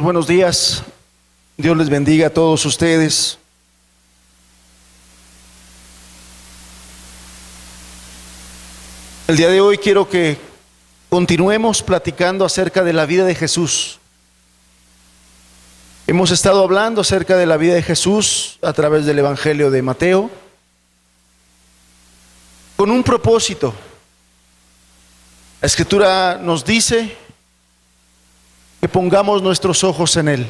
buenos días. Dios les bendiga a todos ustedes. El día de hoy quiero que continuemos platicando acerca de la vida de Jesús. Hemos estado hablando acerca de la vida de Jesús a través del Evangelio de Mateo, con un propósito. La Escritura nos dice que pongamos nuestros ojos en Él,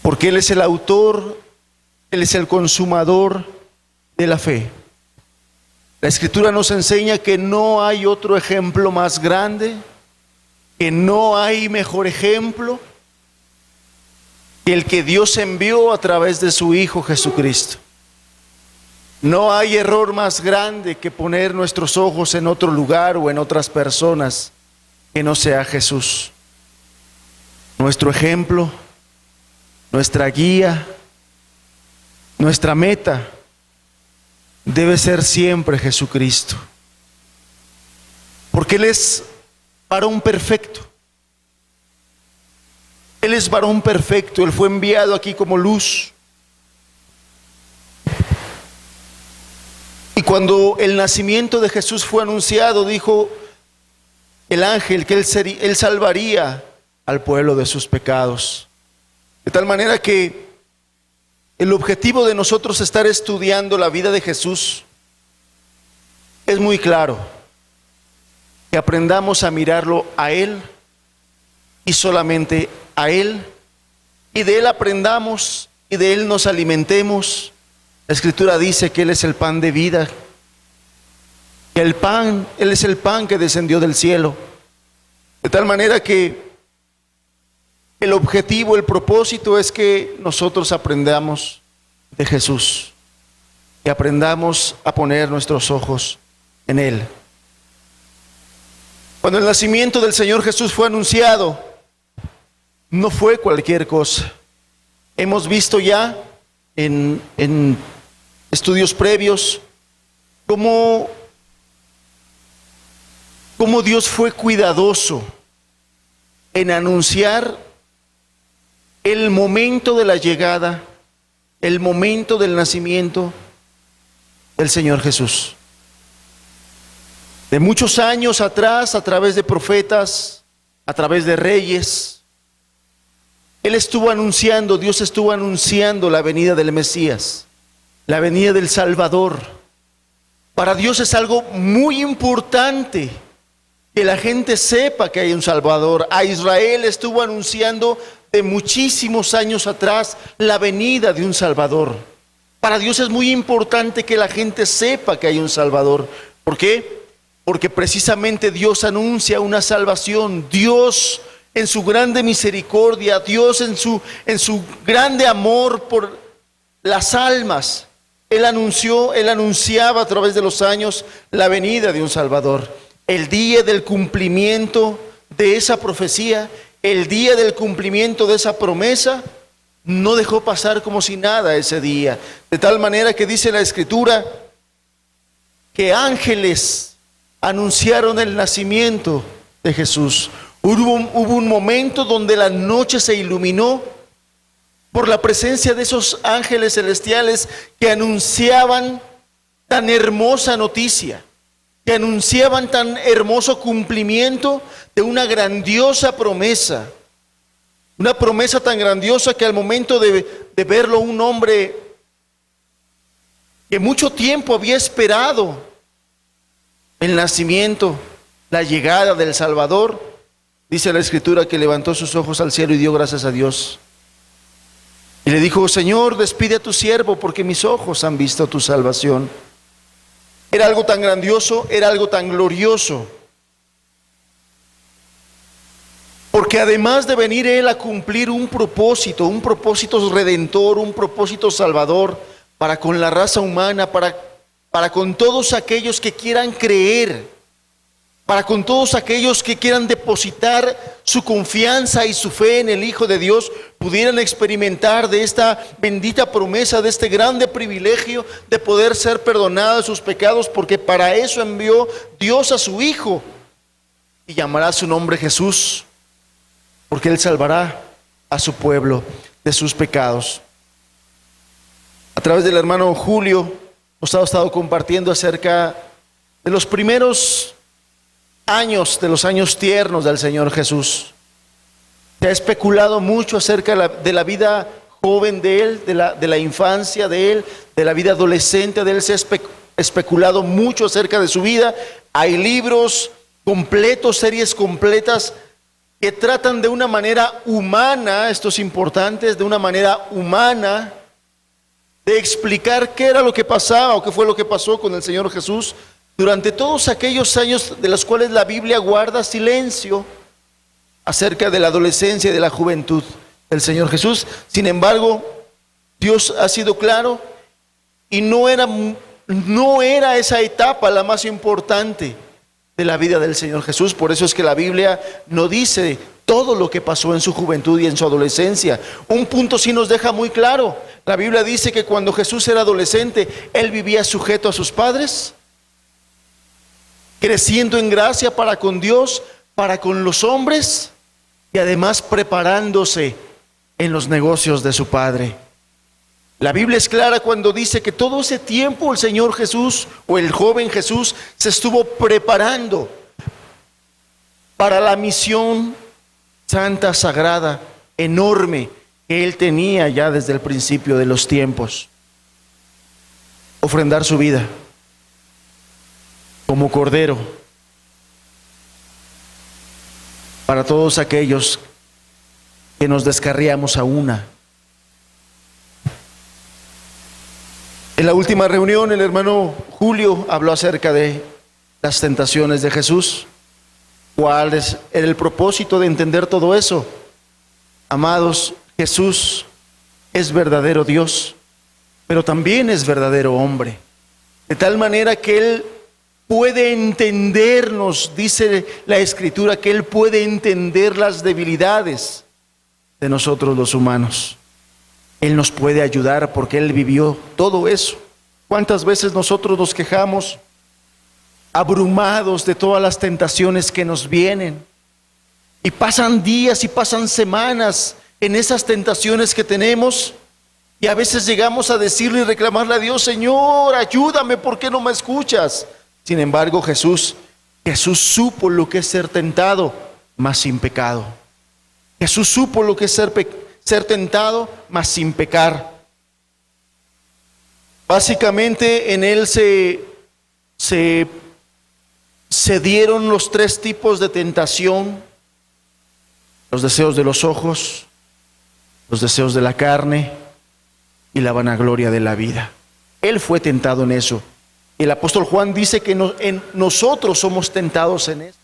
porque Él es el autor, Él es el consumador de la fe. La Escritura nos enseña que no hay otro ejemplo más grande, que no hay mejor ejemplo que el que Dios envió a través de su Hijo Jesucristo. No hay error más grande que poner nuestros ojos en otro lugar o en otras personas que no sea Jesús. Nuestro ejemplo, nuestra guía, nuestra meta debe ser siempre Jesucristo, porque Él es varón perfecto. Él es varón perfecto. Él fue enviado aquí como luz. Y cuando el nacimiento de Jesús fue anunciado, dijo el ángel que él salvaría al pueblo de sus pecados. De tal manera que el objetivo de nosotros estar estudiando la vida de Jesús es muy claro: que aprendamos a mirarlo a Él y solamente a Él, y de Él aprendamos y de Él nos alimentemos. La Escritura dice que Él es el pan de vida, que Él es el pan que descendió del cielo. De tal manera que el objetivo, el propósito es que nosotros aprendamos de Jesús, que aprendamos a poner nuestros ojos en Él. Cuando el nacimiento del Señor Jesús fue anunciado, no fue cualquier cosa. Hemos visto ya en estudios previos cómo Dios fue cuidadoso en anunciar el momento de la llegada, el momento del nacimiento del Señor Jesús. De muchos años atrás, a través de profetas, a través de reyes, Dios estuvo anunciando la venida del Mesías, la venida del Salvador. Para Dios es algo muy importante que la gente sepa que hay un Salvador. A Israel estuvo anunciando de muchísimos años atrás la venida de un Salvador. Para Dios es muy importante que la gente sepa que hay un Salvador. ¿Por qué? Porque precisamente Dios anuncia una salvación. Dios en su grande misericordia, Dios en su grande amor por las almas, Él anunciaba a través de los años la venida de un Salvador. El día del cumplimiento de esa profecía, el día del cumplimiento de esa promesa, no dejó pasar como si nada ese día. De tal manera que dice la Escritura que ángeles anunciaron el nacimiento de Jesús. Hubo un momento donde la noche se iluminó por la presencia de esos ángeles celestiales que anunciaban tan hermosa noticia, que anunciaban tan hermoso cumplimiento de una grandiosa promesa. Una promesa tan grandiosa que al momento de verlo un hombre que mucho tiempo había esperado el nacimiento, la llegada del Salvador, dice la Escritura que levantó sus ojos al cielo y dio gracias a Dios. Y le dijo: Señor, despide a tu siervo, porque mis ojos han visto tu salvación. Era algo tan grandioso, era algo tan glorioso. Porque además de venir Él a cumplir un propósito redentor, un propósito salvador para con la raza humana, para con todos aquellos que quieran creer, para con todos aquellos que quieran depositar su confianza y su fe en el Hijo de Dios, pudieran experimentar de esta bendita promesa, de este grande privilegio de poder ser perdonados de sus pecados, porque para eso envió Dios a su Hijo y llamará su nombre Jesús. porque Él salvará a su pueblo de sus pecados. A través del hermano Julio nos ha estado compartiendo acerca de los primeros años, de los años tiernos del Señor Jesús. Se ha especulado mucho acerca de la vida joven de Él, de la infancia de Él, de la vida adolescente de Él. Se ha especulado mucho acerca de su vida. Hay libros completos, series completas que tratan de una manera humana, esto es importante, de una manera humana, de explicar qué era lo que pasaba o qué fue lo que pasó con el Señor Jesús durante todos aquellos años de los cuales la Biblia guarda silencio acerca de la adolescencia y de la juventud del Señor Jesús. Sin embargo, Dios ha sido claro y no era esa etapa la más importante de la vida del Señor Jesús. Por eso es que la Biblia no dice todo lo que pasó en su juventud y en su adolescencia. Un punto sí nos deja muy claro. La Biblia dice que cuando Jesús era adolescente, Él vivía sujeto a sus padres, creciendo en gracia para con Dios, para con los hombres, y además preparándose en los negocios de su Padre. La Biblia es clara cuando dice que todo ese tiempo el Señor Jesús o el joven Jesús se estuvo preparando para la misión santa, sagrada, enorme que Él tenía ya desde el principio de los tiempos. Ofrendar su vida como cordero para todos aquellos que nos descarriamos a una. En la última reunión, el hermano Julio habló acerca de las tentaciones de Jesús. ¿Cuál era el propósito de entender todo eso? Amados, Jesús es verdadero Dios, pero también es verdadero hombre. De tal manera que Él puede entendernos, dice la Escritura, que Él puede entender las debilidades de nosotros los humanos. Él nos puede ayudar porque Él vivió todo eso. ¿Cuántas veces nosotros nos quejamos, abrumados de todas las tentaciones que nos vienen? Y pasan días y pasan semanas en esas tentaciones que tenemos, y a veces llegamos a decirle y reclamarle a Dios: Señor, ayúdame, ¿por qué no me escuchas? Sin embargo, Jesús supo lo que es ser tentado, mas sin pecado. Jesús supo lo que es ser tentado, mas sin pecar. Básicamente en Él se dieron los tres tipos de tentación: los deseos de los ojos, los deseos de la carne y la vanagloria de la vida. Él fue tentado en eso. Y el apóstol Juan dice que nosotros somos tentados en eso,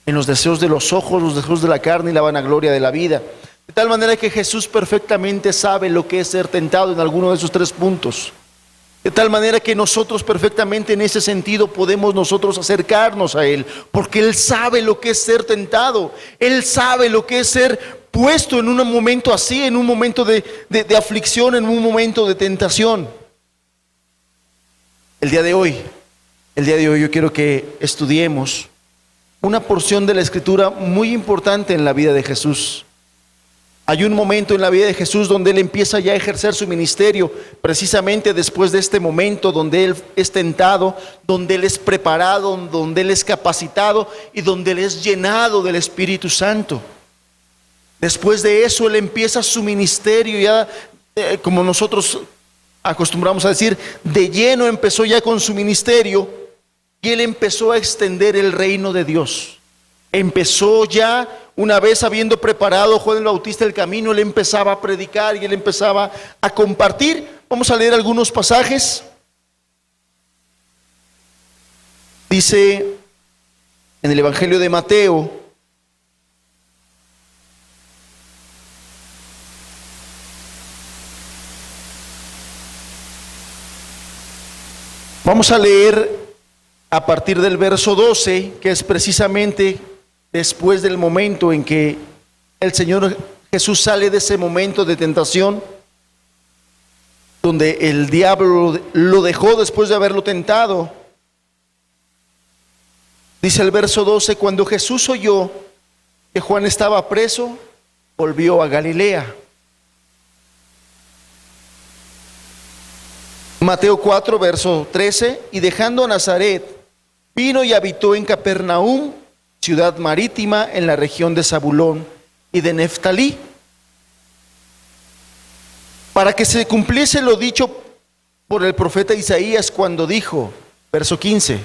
en los deseos de los ojos, los deseos de la carne y la vanagloria de la vida. De tal manera que Jesús perfectamente sabe lo que es ser tentado en alguno de esos tres puntos. De tal manera que nosotros perfectamente en ese sentido podemos nosotros acercarnos a Él, porque Él sabe lo que es ser tentado. Él sabe lo que es ser puesto en un momento así, en un momento de aflicción, en un momento de tentación. El día de hoy yo quiero que estudiemos una porción de la Escritura muy importante en la vida de Jesús. Hay un momento en la vida de Jesús donde Él empieza ya a ejercer su ministerio, precisamente después de este momento donde Él es tentado, donde Él es preparado, donde Él es capacitado y donde Él es llenado del Espíritu Santo. Después de eso Él empieza su ministerio ya, como nosotros acostumbramos a decir, de lleno empezó ya con su ministerio, y Él empezó a extender el reino de Dios. Empezó ya, una vez habiendo preparado Juan el Bautista el camino, Él empezaba a predicar y Él empezaba a compartir. Vamos a leer algunos pasajes. Dice en el Evangelio de Mateo, vamos a leer a partir del verso 12, que es precisamente después del momento en que el Señor Jesús sale de ese momento de tentación, donde el diablo lo dejó después de haberlo tentado. Dice el verso 12: cuando Jesús oyó que Juan estaba preso, volvió a Galilea. Mateo 4, verso 13, y dejando a Nazaret, vino y habitó en Capernaum, ciudad marítima en la región de Zabulón y de Neftalí, para que se cumpliese lo dicho por el profeta Isaías cuando dijo, verso 15,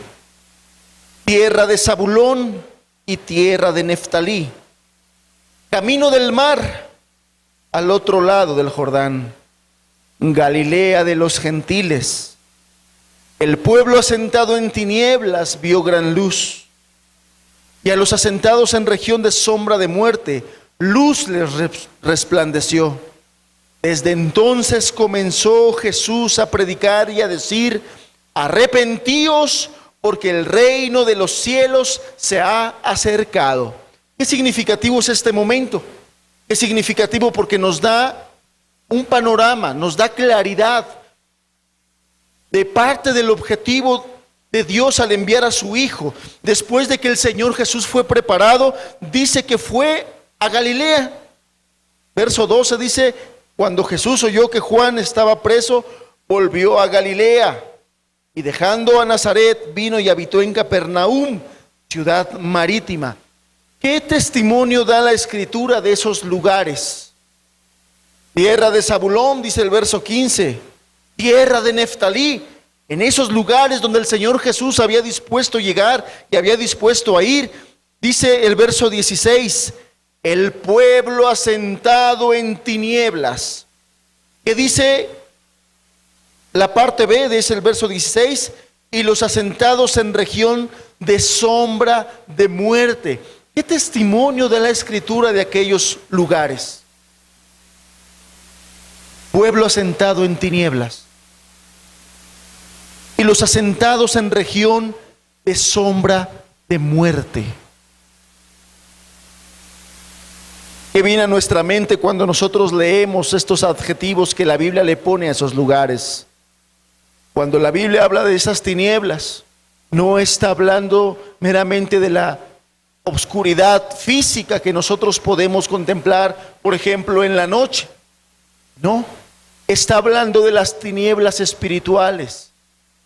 tierra de Zabulón y tierra de Neftalí, camino del mar al otro lado del Jordán, Galilea de los gentiles. El pueblo asentado en tinieblas vio gran luz, y a los asentados en región de sombra de muerte, luz les resplandeció. Desde entonces comenzó Jesús a predicar y a decir, arrepentíos, porque el reino de los cielos se ha acercado. ¿Qué significativo es este momento? Es significativo porque nos da un panorama, nos da claridad de parte del objetivo de Dios al enviar a su Hijo. Después de que el Señor Jesús fue preparado, dice que fue a Galilea. Verso 12 dice, cuando Jesús oyó que Juan estaba preso, volvió a Galilea, y dejando a Nazaret, vino y habitó en Capernaum, ciudad marítima. ¿Qué testimonio da la Escritura de esos lugares? Tierra de Zabulón, dice el verso 15, tierra de Neftalí, en esos lugares donde el Señor Jesús había dispuesto llegar y había dispuesto a ir, dice el verso 16, el pueblo asentado en tinieblas. ¿Qué dice la parte B de ese verso 16? Y los asentados en región de sombra de muerte. ¿Qué testimonio da la Escritura de aquellos lugares? Pueblo asentado en tinieblas, y los asentados en región de sombra de muerte. ¿Qué viene a nuestra mente cuando nosotros leemos estos adjetivos que la Biblia le pone a esos lugares? Cuando la Biblia habla de esas tinieblas, no está hablando meramente de la oscuridad física que nosotros podemos contemplar, por ejemplo, en la noche. No. Está hablando de las tinieblas espirituales.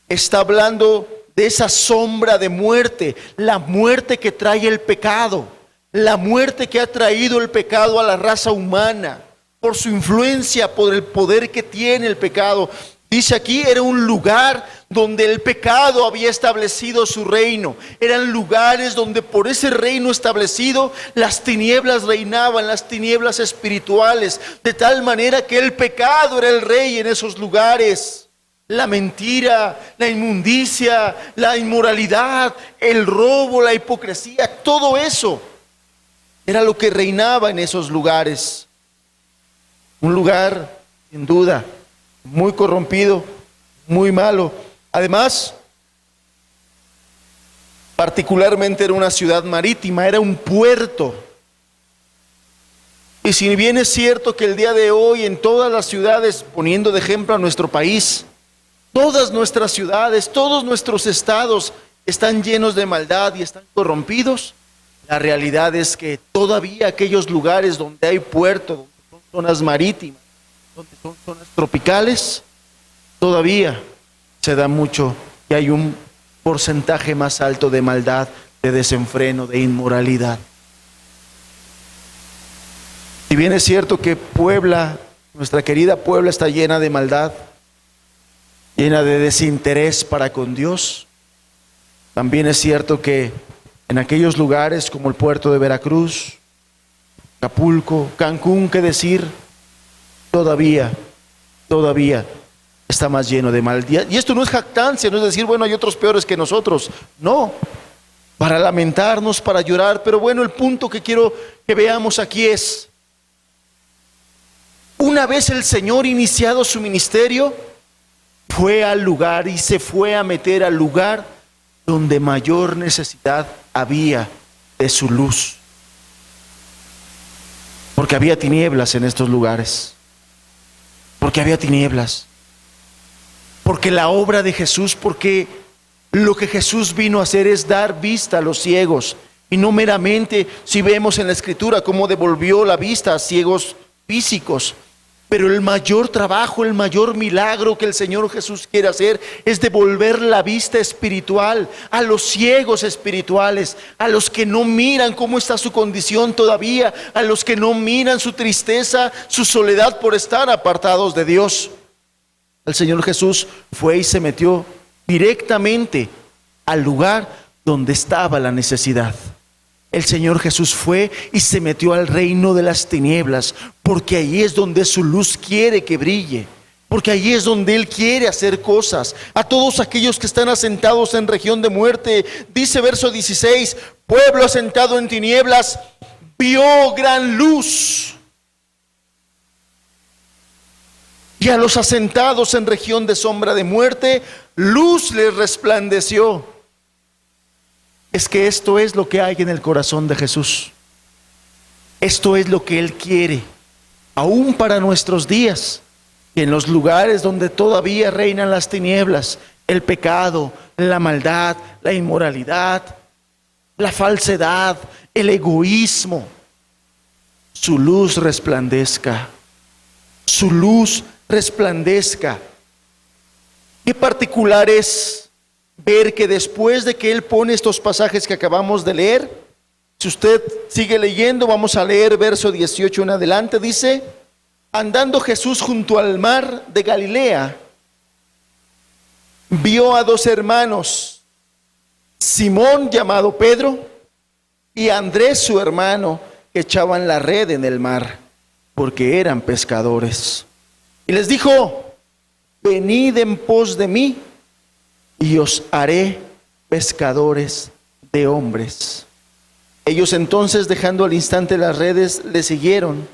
Está hablando de esa sombra de muerte, la muerte que trae el pecado, la muerte que ha traído el pecado a la raza humana, por su influencia, por el poder que tiene el pecado. Dice aquí, era un lugar donde el pecado había establecido su reino. Eran lugares donde por ese reino establecido las tinieblas reinaban, las tinieblas espirituales, de tal manera que el pecado era el rey en esos lugares. La mentira, la inmundicia, la inmoralidad, el robo, la hipocresía, todo eso era lo que reinaba en esos lugares. Un lugar, sin duda, muy corrompido, muy malo. Además, particularmente era una ciudad marítima, era un puerto. Y si bien es cierto que el día de hoy en todas las ciudades, poniendo de ejemplo a nuestro país, todas nuestras ciudades, todos nuestros estados están llenos de maldad y están corrompidos, la realidad es que todavía aquellos lugares donde hay puerto, donde son zonas marítimas, donde son zonas tropicales, todavía se da mucho y hay un porcentaje más alto de maldad, de desenfreno, de inmoralidad. Si bien es cierto que Puebla, nuestra querida Puebla, está llena de maldad, llena de desinterés para con Dios, también es cierto que en aquellos lugares como el puerto de Veracruz, Acapulco, Cancún, qué decir, todavía está más lleno de maldad. Y esto no es jactancia, no es decir, bueno, hay otros peores que nosotros. No, para lamentarnos, para llorar. Pero bueno, el punto que quiero que veamos aquí es, una vez el Señor iniciado su ministerio, fue al lugar y se fue a meter al lugar donde mayor necesidad había de su luz. Porque había tinieblas en estos lugares. Porque había tinieblas. Porque la obra de Jesús, porque lo que Jesús vino a hacer es dar vista a los ciegos, Y no meramente si vemos en la Escritura cómo devolvió la vista a ciegos físicos. Pero el mayor trabajo, el mayor milagro que el Señor Jesús quiere hacer es devolver la vista espiritual a los ciegos espirituales, a los que no miran cómo está su condición todavía, a los que no miran su tristeza, su soledad por estar apartados de Dios. El Señor Jesús fue y se metió directamente al lugar donde estaba la necesidad. El Señor Jesús fue y se metió al reino de las tinieblas, porque ahí es donde su luz quiere que brille, porque ahí es donde Él quiere hacer cosas. A todos aquellos que están asentados en región de muerte, dice verso 16, pueblo asentado en tinieblas, vio gran luz. Y a los asentados en región de sombra de muerte, luz les resplandeció. Es que esto es lo que hay en el corazón de Jesús. Esto es lo que Él quiere, aún para nuestros días, que en los lugares donde todavía reinan las tinieblas, el pecado, la maldad, la inmoralidad, la falsedad, el egoísmo, su luz resplandezca. Su luz resplandezca. Qué particular es ver que después de que Él pone estos pasajes que acabamos de leer, si usted sigue leyendo, vamos a leer verso 18 en adelante, dice, andando Jesús junto al mar de Galilea, vio a dos hermanos, Simón llamado Pedro y Andrés su hermano, que echaban la red en el mar, porque eran pescadores. Y les dijo, venid en pos de mí, y os haré pescadores de hombres. Ellos entonces, dejando al instante las redes, le siguieron.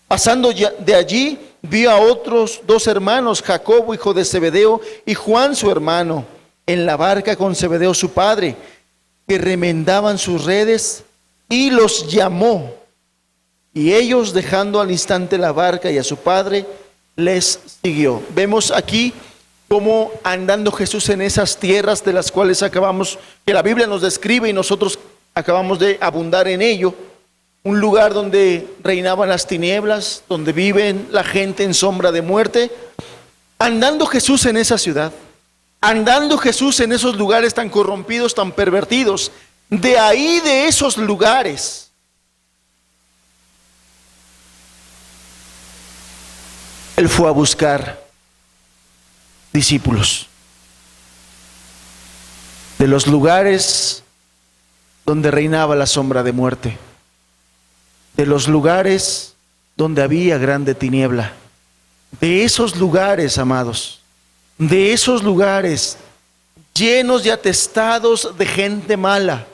Pasando de allí, vio a otros dos hermanos, Jacobo, hijo de Zebedeo, y Juan, su hermano, en la barca con Zebedeo, su padre, que remendaban sus redes, y los llamó. Y ellos, dejando al instante la barca y a su padre, les siguió. Vemos aquí cómo andando Jesús en esas tierras de las cuales que la Biblia nos describe y nosotros acabamos de abundar en ello, un lugar donde reinaban las tinieblas, donde viven la gente en sombra de muerte, andando Jesús en esa ciudad, andando Jesús en esos lugares tan corrompidos, tan pervertidos, de ahí de esos lugares, Él fue a buscar discípulos de los lugares donde reinaba la sombra de muerte, de los lugares donde había grande tiniebla, de esos lugares, amados, de esos lugares llenos y atestados de gente mala,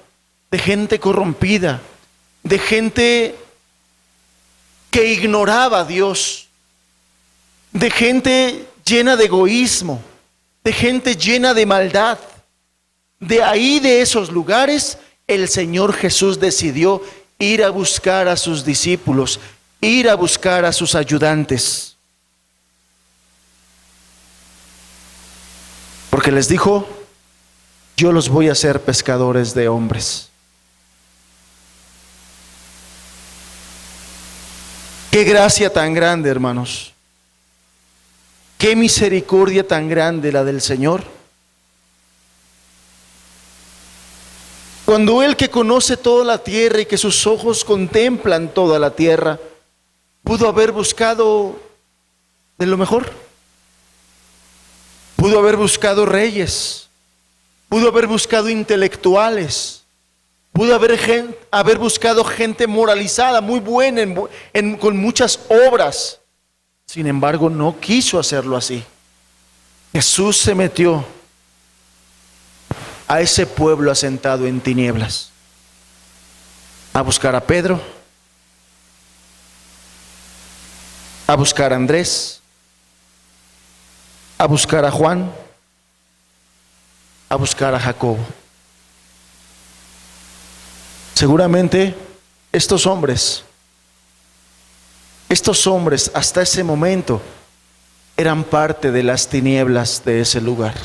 de gente corrompida, de gente que ignoraba a Dios, de gente llena de egoísmo, de gente llena de maldad. De ahí, de esos lugares, el Señor Jesús decidió ir a buscar a sus discípulos, ir a buscar a sus ayudantes. Porque les dijo, yo los voy a hacer pescadores de hombres. Qué gracia tan grande, hermanos. Qué misericordia tan grande la del Señor. Cuando Él, que conoce toda la tierra y que sus ojos contemplan toda la tierra, pudo haber buscado de lo mejor. Pudo haber buscado reyes, pudo haber buscado intelectuales, pudo haber buscado gente moralizada, muy buena, con muchas obras. Sin embargo, no quiso hacerlo así. Jesús se metió a ese pueblo asentado en tinieblas a buscar a Pedro, a buscar a Andrés, a buscar a Juan, a buscar a Jacobo. Seguramente estos hombres hasta ese momento eran parte de las tinieblas de ese lugar.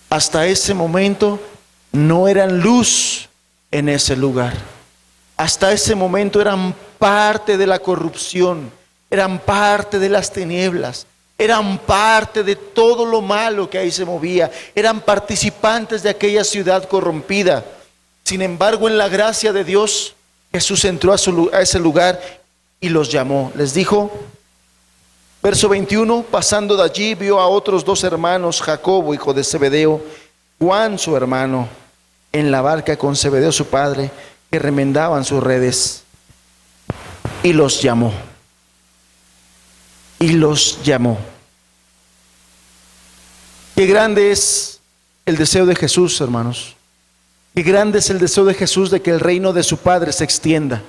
Hasta ese momento no eran luz en ese lugar. Hasta ese momento eran parte de la corrupción, eran parte de las tinieblas, eran parte de todo lo malo que ahí se movía, eran participantes de aquella ciudad corrompida. Sin embargo, en la gracia de Dios, Jesús entró a ese lugar y los llamó. Les dijo, verso 21, pasando de allí vio a otros dos hermanos, Jacobo, hijo de Zebedeo, Juan su hermano, en la barca con Zebedeo su padre, que remendaban sus redes, y los llamó. Y los llamó. Qué grande es el deseo de Jesús, hermanos. Qué grande es el deseo de Jesús de que el reino de su Padre se extienda.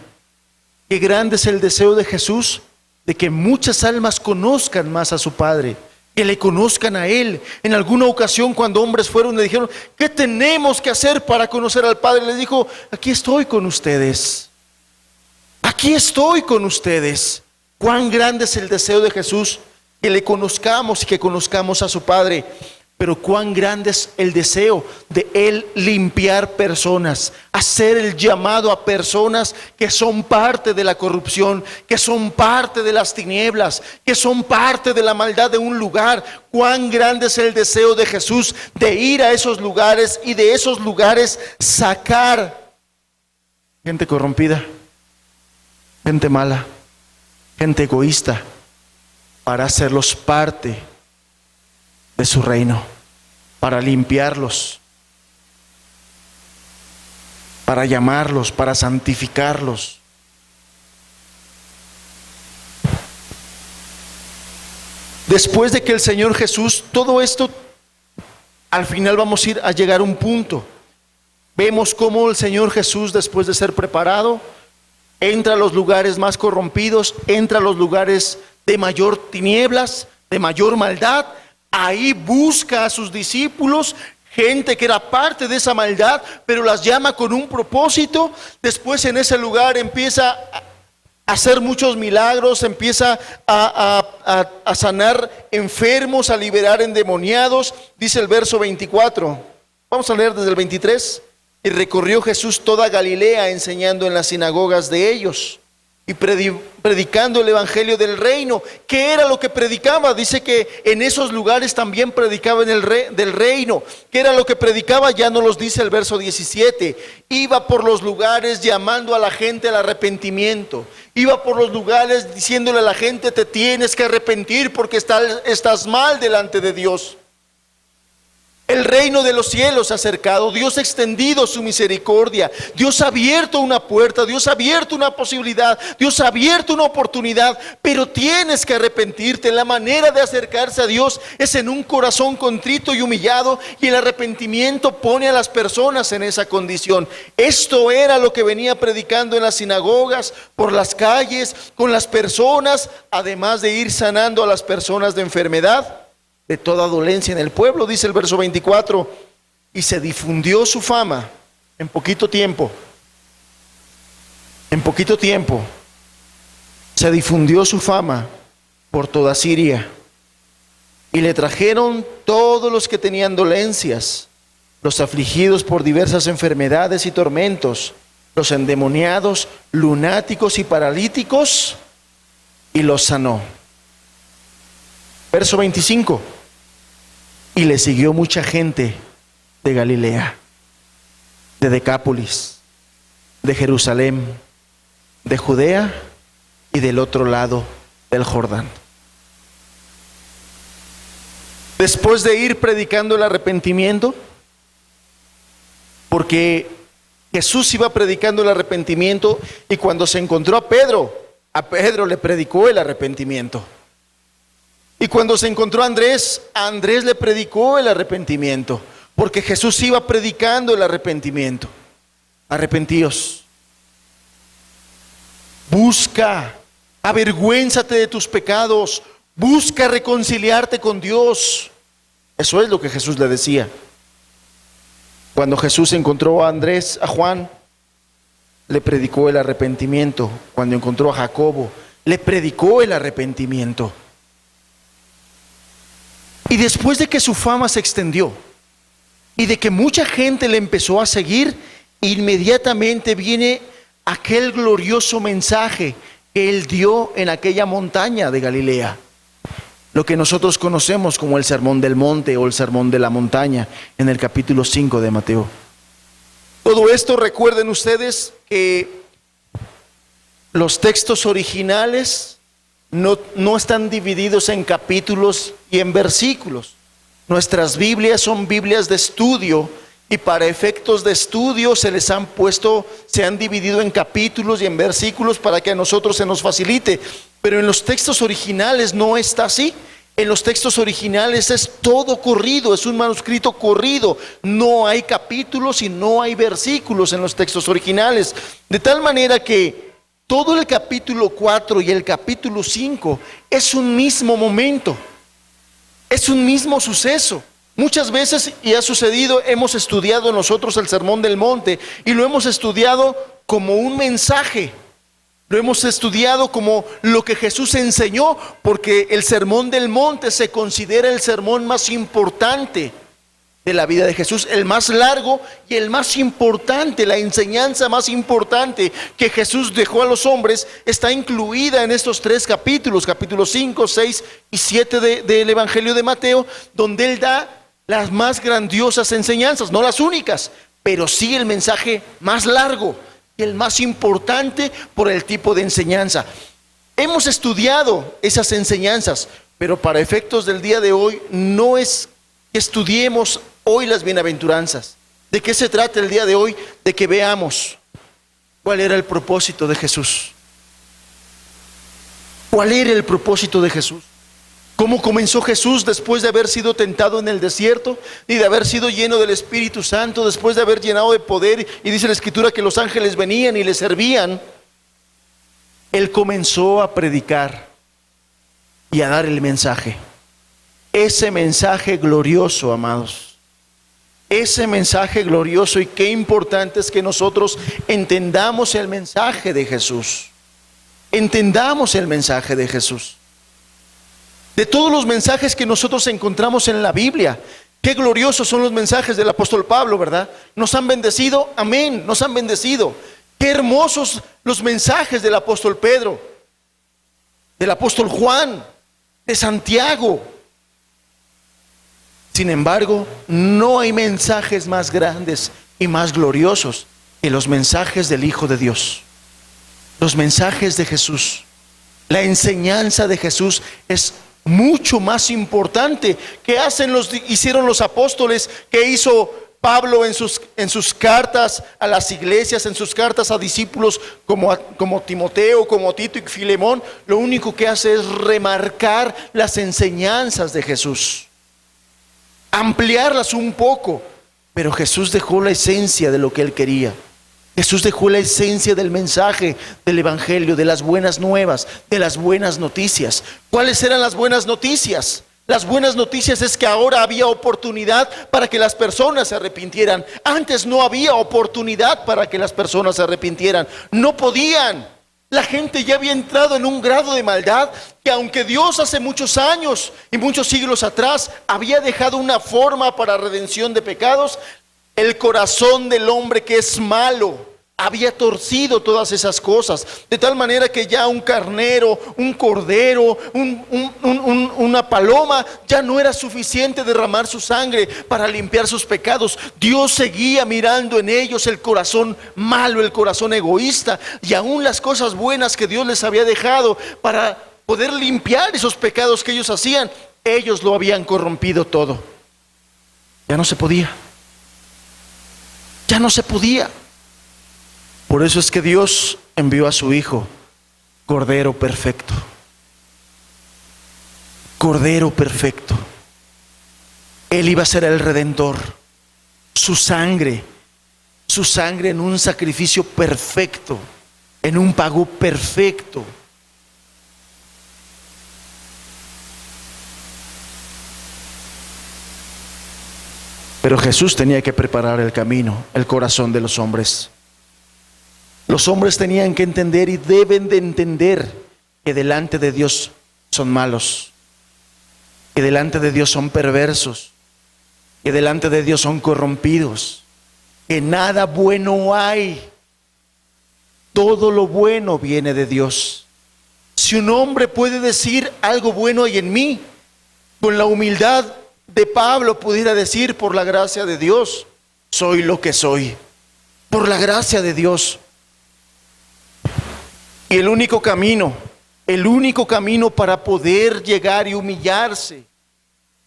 Qué grande es el deseo de Jesús de que muchas almas conozcan más a su Padre, que le conozcan a Él. En alguna ocasión, cuando hombres fueron, le dijeron, ¿qué tenemos que hacer para conocer al Padre? Les dijo, aquí estoy con ustedes. Aquí estoy con ustedes. Cuán grande es el deseo de Jesús, que le conozcamos y que conozcamos a su Padre. Pero cuán grande es el deseo de Él limpiar personas, hacer el llamado a personas que son parte de la corrupción, que son parte de las tinieblas, que son parte de la maldad de un lugar. Cuán grande es el deseo de Jesús de ir a esos lugares y de esos lugares sacar gente corrompida, gente mala, gente egoísta, para hacerlos parte de su reino, para limpiarlos, para llamarlos, para santificarlos. Después de que el Señor Jesús, todo esto, al final vamos a llegar a un punto. Vemos cómo el Señor Jesús, después de ser preparado, entra a los lugares más corrompidos, entra a los lugares de mayor tinieblas, de mayor maldad. Ahí busca a sus discípulos, gente que era parte de esa maldad, pero las llama con un propósito. Después en ese lugar empieza a hacer muchos milagros, empieza a sanar enfermos, a liberar endemoniados. Dice el verso 24, vamos a leer desde el 23. Y recorrió Jesús toda Galilea, enseñando en las sinagogas de ellos y predicando el evangelio del reino. ¿Qué era lo que predicaba? Dice que en esos lugares también predicaba del reino. ¿Qué era lo que predicaba? Ya nos los dice el verso 17. Iba por los lugares llamando a la gente al arrepentimiento. Iba por los lugares diciéndole a la gente, te tienes que arrepentir porque estás mal delante de Dios. El reino de los cielos se ha acercado, Dios ha extendido su misericordia, Dios ha abierto una puerta, Dios ha abierto una posibilidad, Dios ha abierto una oportunidad, pero tienes que arrepentirte. La manera de acercarse a Dios es en un corazón contrito y humillado, y el arrepentimiento pone a las personas en esa condición. Esto era lo que venía predicando en las sinagogas, por las calles, con las personas, además de ir sanando a las personas de enfermedad, de toda dolencia en el pueblo. Dice el verso 24, y se difundió su fama en poquito tiempo. En poquito tiempo se difundió su fama por toda Siria, y le trajeron todos los que tenían dolencias, los afligidos por diversas enfermedades y tormentos, los endemoniados, lunáticos y paralíticos, y los sanó. Verso 25. Y le siguió mucha gente de Galilea, de Decápolis, de Jerusalén, de Judea y del otro lado del Jordán. Después de ir predicando el arrepentimiento, porque Jesús iba predicando el arrepentimiento, y cuando se encontró a Pedro le predicó el arrepentimiento. Y cuando se encontró a Andrés le predicó el arrepentimiento, porque Jesús iba predicando el arrepentimiento. Arrepentíos. Busca, avergüénzate de tus pecados, busca reconciliarte con Dios. Eso es lo que Jesús le decía. Cuando Jesús encontró a Juan, le predicó el arrepentimiento. Cuando encontró a Jacobo, le predicó el arrepentimiento. Y después de que su fama se extendió y de que mucha gente le empezó a seguir, inmediatamente viene aquel glorioso mensaje que Él dio en aquella montaña de Galilea. Lo que nosotros conocemos como el Sermón del Monte o el Sermón de la Montaña en el capítulo 5 de Mateo. Todo esto, recuerden ustedes que los textos originales no están divididos en capítulos y en versículos. Nuestras Biblias son Biblias de estudio y para efectos de estudio se han dividido en capítulos y en versículos para que a nosotros se nos facilite. Pero en los textos originales no está así. En los textos originales es todo corrido, es un manuscrito corrido. No hay capítulos y no hay versículos en los textos originales. De tal manera que todo el capítulo 4 y el capítulo 5 es un mismo momento, es un mismo suceso. Muchas veces, y ha sucedido, hemos estudiado nosotros el Sermón del Monte y lo hemos estudiado como un mensaje. Lo hemos estudiado como lo que Jesús enseñó, porque el Sermón del Monte se considera el sermón más importante de la vida de Jesús, el más largo y el más importante. La enseñanza más importante que Jesús dejó a los hombres está incluida en estos 3 capítulos, capítulos 5, 6 y 7 del Evangelio de Mateo, donde Él da las más grandiosas enseñanzas, no las únicas, pero sí el mensaje más largo y el más importante por el tipo de enseñanza. Hemos estudiado esas enseñanzas, pero para efectos del día de hoy no es que estudiemos hoy las bienaventuranzas. ¿De qué se trata el día de hoy? De que veamos cuál era el propósito de Jesús. ¿Cuál era el propósito de Jesús? ¿Cómo comenzó Jesús después de haber sido tentado en el desierto y de haber sido lleno del Espíritu Santo, después de haber llenado de poder? Y dice la Escritura que los ángeles venían y le servían. Él comenzó a predicar y a dar el mensaje. Ese mensaje glorioso, amados. Ese mensaje glorioso, y qué importante es que nosotros entendamos el mensaje de Jesús. Entendamos el mensaje de Jesús. De todos los mensajes que nosotros encontramos en la Biblia, qué gloriosos son los mensajes del apóstol Pablo, ¿verdad? Nos han bendecido, amén, nos han bendecido. Qué hermosos los mensajes del apóstol Pedro, del apóstol Juan, de Santiago. Sin embargo, no hay mensajes más grandes y más gloriosos que los mensajes del Hijo de Dios, los mensajes de Jesús. La enseñanza de Jesús es mucho más importante. ¿Qué hicieron los apóstoles? ¿Qué hizo Pablo en sus cartas a las iglesias, en sus cartas a discípulos como Timoteo, como Tito y Filemón? Lo único que hace es remarcar las enseñanzas de Jesús, ampliarlas un poco, pero Jesús dejó la esencia de lo que Él quería. Jesús dejó la esencia del mensaje del Evangelio, de las buenas nuevas, de las buenas noticias. ¿Cuáles eran las buenas noticias? Las buenas noticias es que ahora había oportunidad para que las personas se arrepintieran. Antes no había oportunidad para que las personas se arrepintieran. No podían. La gente ya había entrado en un grado de maldad que, aunque Dios hace muchos años y muchos siglos atrás había dejado una forma para redención de pecados, el corazón del hombre, que es malo, había torcido todas esas cosas, de tal manera que ya un carnero, un cordero, una paloma ya no era suficiente derramar su sangre para limpiar sus pecados. Dios seguía mirando en ellos el corazón malo, el corazón egoísta, y aún las cosas buenas que Dios les había dejado para poder limpiar esos pecados que ellos hacían, ellos lo habían corrompido todo. Ya no se podía. Ya no se podía. Por eso es que Dios envió a su Hijo, Cordero perfecto. Cordero perfecto. Él iba a ser el Redentor. Su sangre en un sacrificio perfecto, en un pago perfecto. Pero Jesús tenía que preparar el camino, el corazón de los hombres. Los hombres tenían que entender y deben de entender que delante de Dios son malos, que delante de Dios son perversos, que delante de Dios son corrompidos, que nada bueno hay. Todo lo bueno viene de Dios. Si un hombre puede decir algo bueno hay en mí, con la humildad de Pablo pudiera decir, por la gracia de Dios, soy lo que soy. Por la gracia de Dios. Y el único camino para poder llegar y humillarse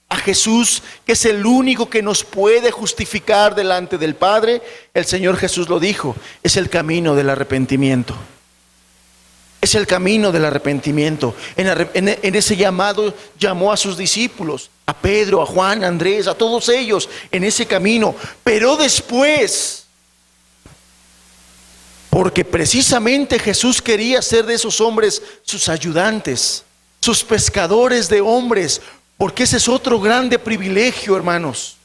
a Jesús, que es el único que nos puede justificar delante del Padre, el Señor Jesús lo dijo, es el camino del arrepentimiento. Es el camino del arrepentimiento. En ese llamado llamó a sus discípulos, a Pedro, a Juan, a Andrés, a todos ellos, en ese camino. Pero después, porque precisamente Jesús quería ser de esos hombres sus ayudantes, sus pescadores de hombres, porque ese es otro grande privilegio, hermanos.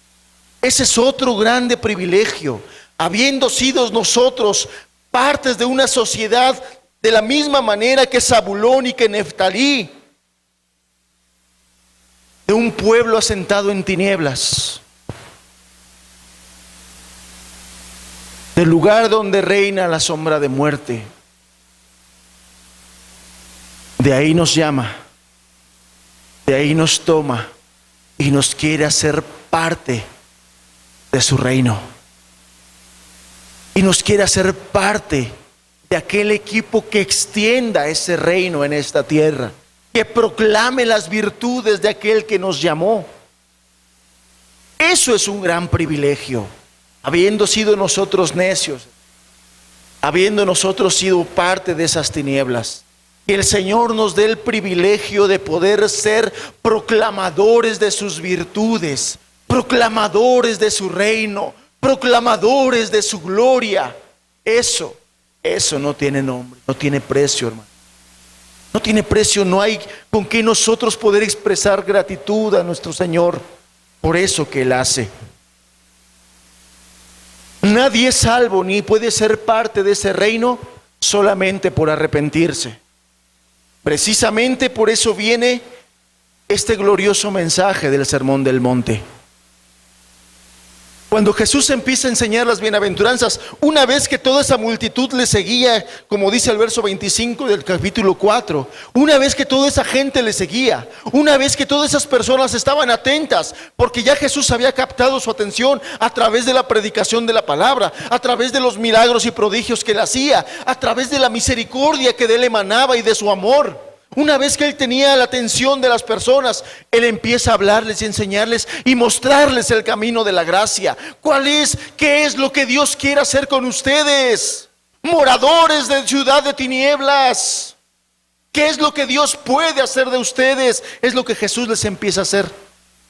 Ese es otro grande privilegio. Habiendo sido nosotros partes de una sociedad de la misma manera que Zabulón y que Neftalí, de un pueblo asentado en tinieblas, del lugar donde reina la sombra de muerte. De ahí nos llama, de ahí nos toma y nos quiere hacer parte de su reino. Y nos quiere hacer parte de aquel equipo que extienda ese reino en esta tierra, que proclame las virtudes de aquel que nos llamó. Eso es un gran privilegio. Habiendo sido nosotros necios, habiendo nosotros sido parte de esas tinieblas, que el Señor nos dé el privilegio de poder ser proclamadores de sus virtudes, proclamadores de su reino, proclamadores de su gloria. Eso no tiene nombre, no tiene precio, hermano. No tiene precio, no hay con qué nosotros poder expresar gratitud a nuestro Señor por eso que Él hace. Nadie es salvo ni puede ser parte de ese reino solamente por arrepentirse. Precisamente por eso viene este glorioso mensaje del Sermón del Monte. Cuando Jesús empieza a enseñar las bienaventuranzas, una vez que toda esa multitud le seguía, como dice el verso 25 del capítulo 4, una vez que toda esa gente le seguía, una vez que todas esas personas estaban atentas, porque ya Jesús había captado su atención a través de la predicación de la palabra, a través de los milagros y prodigios que él hacía, a través de la misericordia que de él emanaba y de su amor. Una vez que él tenía la atención de las personas, él empieza a hablarles y enseñarles y mostrarles el camino de la gracia. ¿Cuál es? ¿Qué es lo que Dios quiere hacer con ustedes? Moradores de ciudad de tinieblas. ¿Qué es lo que Dios puede hacer de ustedes? Es lo que Jesús les empieza a hacer.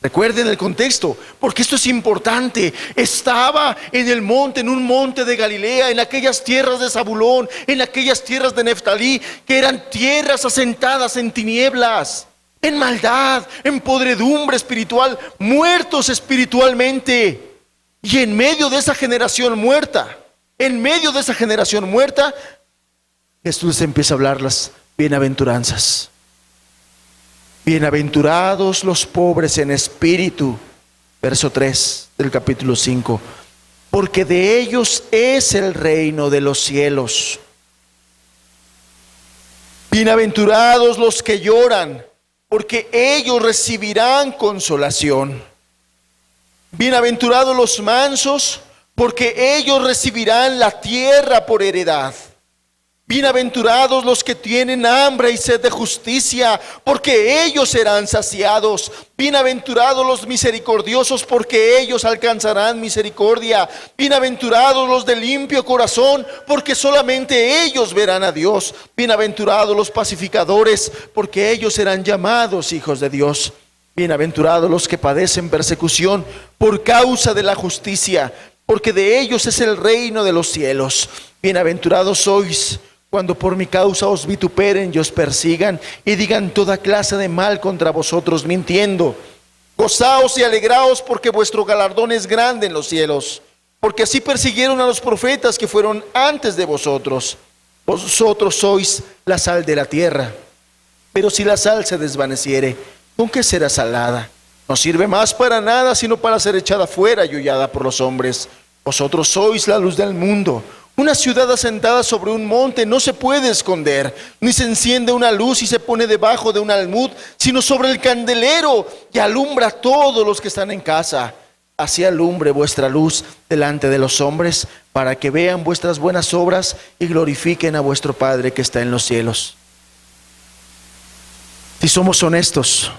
Recuerden el contexto, porque esto es importante. Estaba en el monte, en un monte de Galilea, en aquellas tierras de Zabulón, en aquellas tierras de Neftalí, que eran tierras asentadas en tinieblas, en maldad, en podredumbre espiritual, muertos espiritualmente. Y en medio de esa generación muerta, Jesús empieza a hablar las bienaventuranzas. Bienaventurados los pobres en espíritu, verso 3 del capítulo 5, porque de ellos es el reino de los cielos. Bienaventurados los que lloran, porque ellos recibirán consolación. Bienaventurados los mansos, porque ellos recibirán la tierra por heredad. Bienaventurados los que tienen hambre y sed de justicia, porque ellos serán saciados. Bienaventurados los misericordiosos, porque ellos alcanzarán misericordia. Bienaventurados los de limpio corazón, porque solamente ellos verán a Dios. Bienaventurados los pacificadores, porque ellos serán llamados hijos de Dios. Bienaventurados los que padecen persecución por causa de la justicia, porque de ellos es el reino de los cielos. Bienaventurados sois cuando por mi causa os vituperen y os persigan y digan toda clase de mal contra vosotros mintiendo. Gozaos y alegraos, porque vuestro galardón es grande en los cielos, porque así persiguieron a los profetas que fueron antes de vosotros. Vosotros sois la sal de la tierra. Pero si la sal se desvaneciere, ¿con qué será salada? No sirve más para nada, sino para ser echada fuera y hollada por los hombres. Vosotros sois la luz del mundo. Una ciudad asentada sobre un monte no se puede esconder, ni se enciende una luz y se pone debajo de un almud, sino sobre el candelero y alumbra a todos los que están en casa. Así alumbre vuestra luz delante de los hombres, para que vean vuestras buenas obras y glorifiquen a vuestro Padre que está en los cielos. Si somos honestos,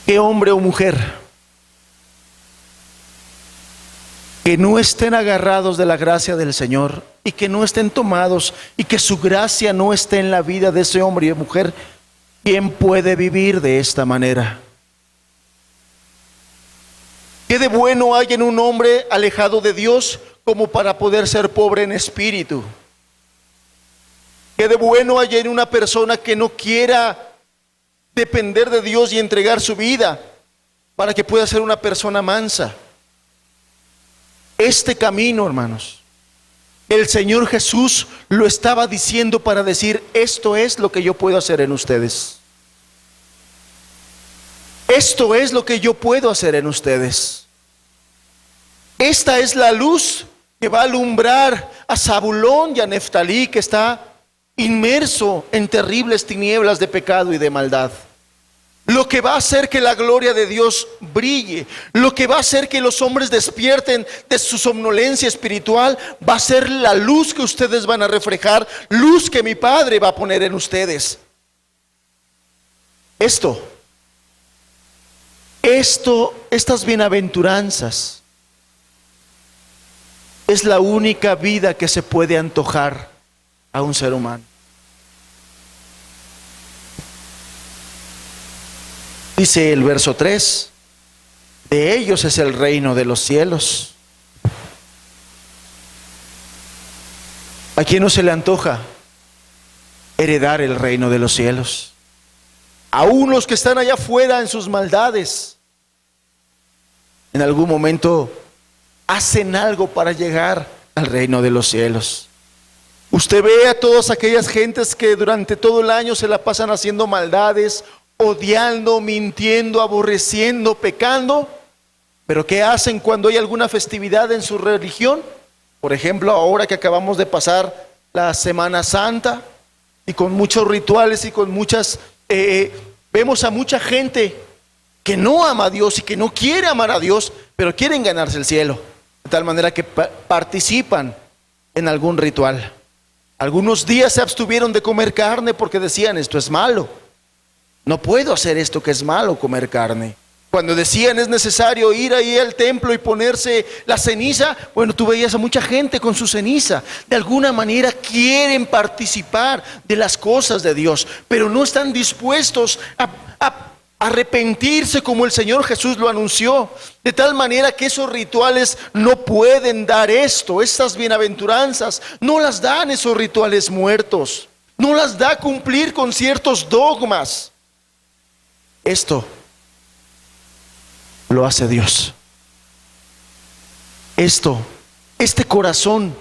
¿qué hombre o mujer que no estén agarrados de la gracia del Señor y que no estén tomados y que su gracia no esté en la vida de ese hombre y mujer, quién puede vivir de esta manera? ¿Qué de bueno hay en un hombre alejado de Dios como para poder ser pobre en espíritu? ¿Qué de bueno hay en una persona que no quiera depender de Dios y entregar su vida para que pueda ser una persona mansa? Este camino, hermanos, el Señor Jesús lo estaba diciendo para decir: esto es lo que yo puedo hacer en ustedes. Esto es lo que yo puedo hacer en ustedes. Esta es la luz que va a alumbrar a Zabulón y a Neftalí, que está inmerso en terribles tinieblas de pecado y de maldad. Lo que va a hacer que la gloria de Dios brille, lo que va a hacer que los hombres despierten de su somnolencia espiritual, va a ser la luz que ustedes van a reflejar, luz que mi Padre va a poner en ustedes. Estas bienaventuranzas es la única vida que se puede antojar a un ser humano. Dice el verso 3, de ellos es el reino de los cielos. ¿A quién no se le antoja heredar el reino de los cielos? Aún los que están allá afuera en sus maldades, en algún momento hacen algo para llegar al reino de los cielos. Usted ve a todas aquellas gentes que durante todo el año se la pasan haciendo maldades, odiando, mintiendo, aborreciendo, pecando, pero ¿qué hacen cuando hay alguna festividad en su religión? Por ejemplo, ahora que acabamos de pasar la Semana Santa, y con muchos rituales y con muchas, vemos a mucha gente que no ama a Dios y que no quiere amar a Dios, pero quieren ganarse el cielo, de tal manera que participan en algún ritual. Algunos días se abstuvieron de comer carne porque decían: esto es malo. No puedo hacer esto que es malo, comer carne. Cuando decían: es necesario ir ahí al templo y ponerse la ceniza, bueno, tú veías a mucha gente con su ceniza. De alguna manera quieren participar de las cosas de Dios, pero no están dispuestos a arrepentirse como el Señor Jesús lo anunció. De tal manera que esos rituales no pueden dar esto. Estas bienaventuranzas no las dan esos rituales muertos. No las da cumplir con ciertos dogmas. Esto lo hace Dios. Este corazón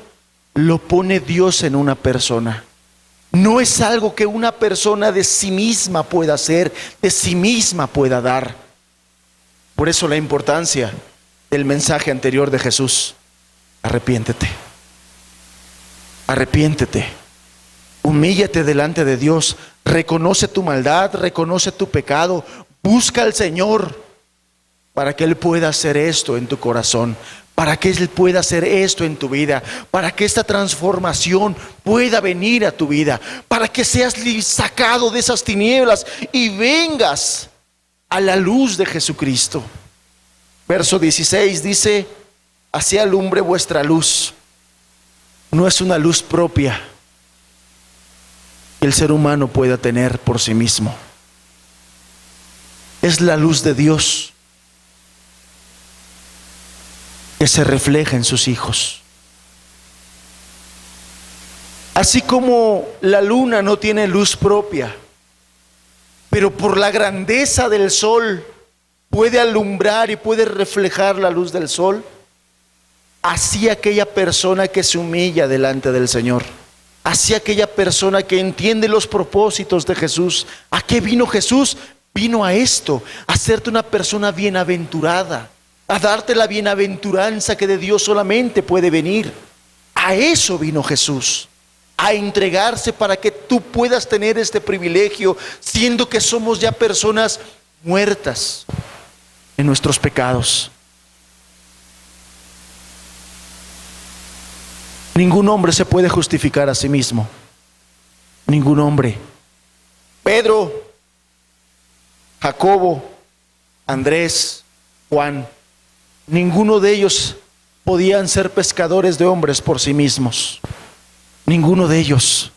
lo pone Dios en una persona. No es algo que una persona de sí misma pueda hacer, de sí misma pueda dar. Por eso la importancia del mensaje anterior de Jesús: arrepiéntete, arrepiéntete, humíllate delante de Dios. Reconoce tu maldad, reconoce tu pecado, busca al Señor para que Él pueda hacer esto en tu corazón, para que Él pueda hacer esto en tu vida, para que esta transformación pueda venir a tu vida, para que seas sacado de esas tinieblas y vengas a la luz de Jesucristo. Verso 16 dice: así alumbre vuestra luz. No es una luz propia que el ser humano pueda tener por sí mismo. Es la luz de Dios que se refleja en sus hijos. Así como la luna no tiene luz propia, pero por la grandeza del sol puede alumbrar y puede reflejar la luz del sol, así aquella persona que se humilla delante del Señor, así aquella persona que entiende los propósitos de Jesús. ¿A qué vino Jesús? Vino a esto, a hacerte una persona bienaventurada. a darte la bienaventuranza que de Dios solamente puede venir. A eso vino Jesús, a entregarse para que tú puedas tener este privilegio, siendo que somos ya personas muertas en nuestros pecados. Ningún hombre se puede justificar a sí mismo. Ningún hombre. Pedro, Jacobo, Andrés, Juan, ninguno de ellos podían ser pescadores de hombres por sí mismos. Ninguno de ellos.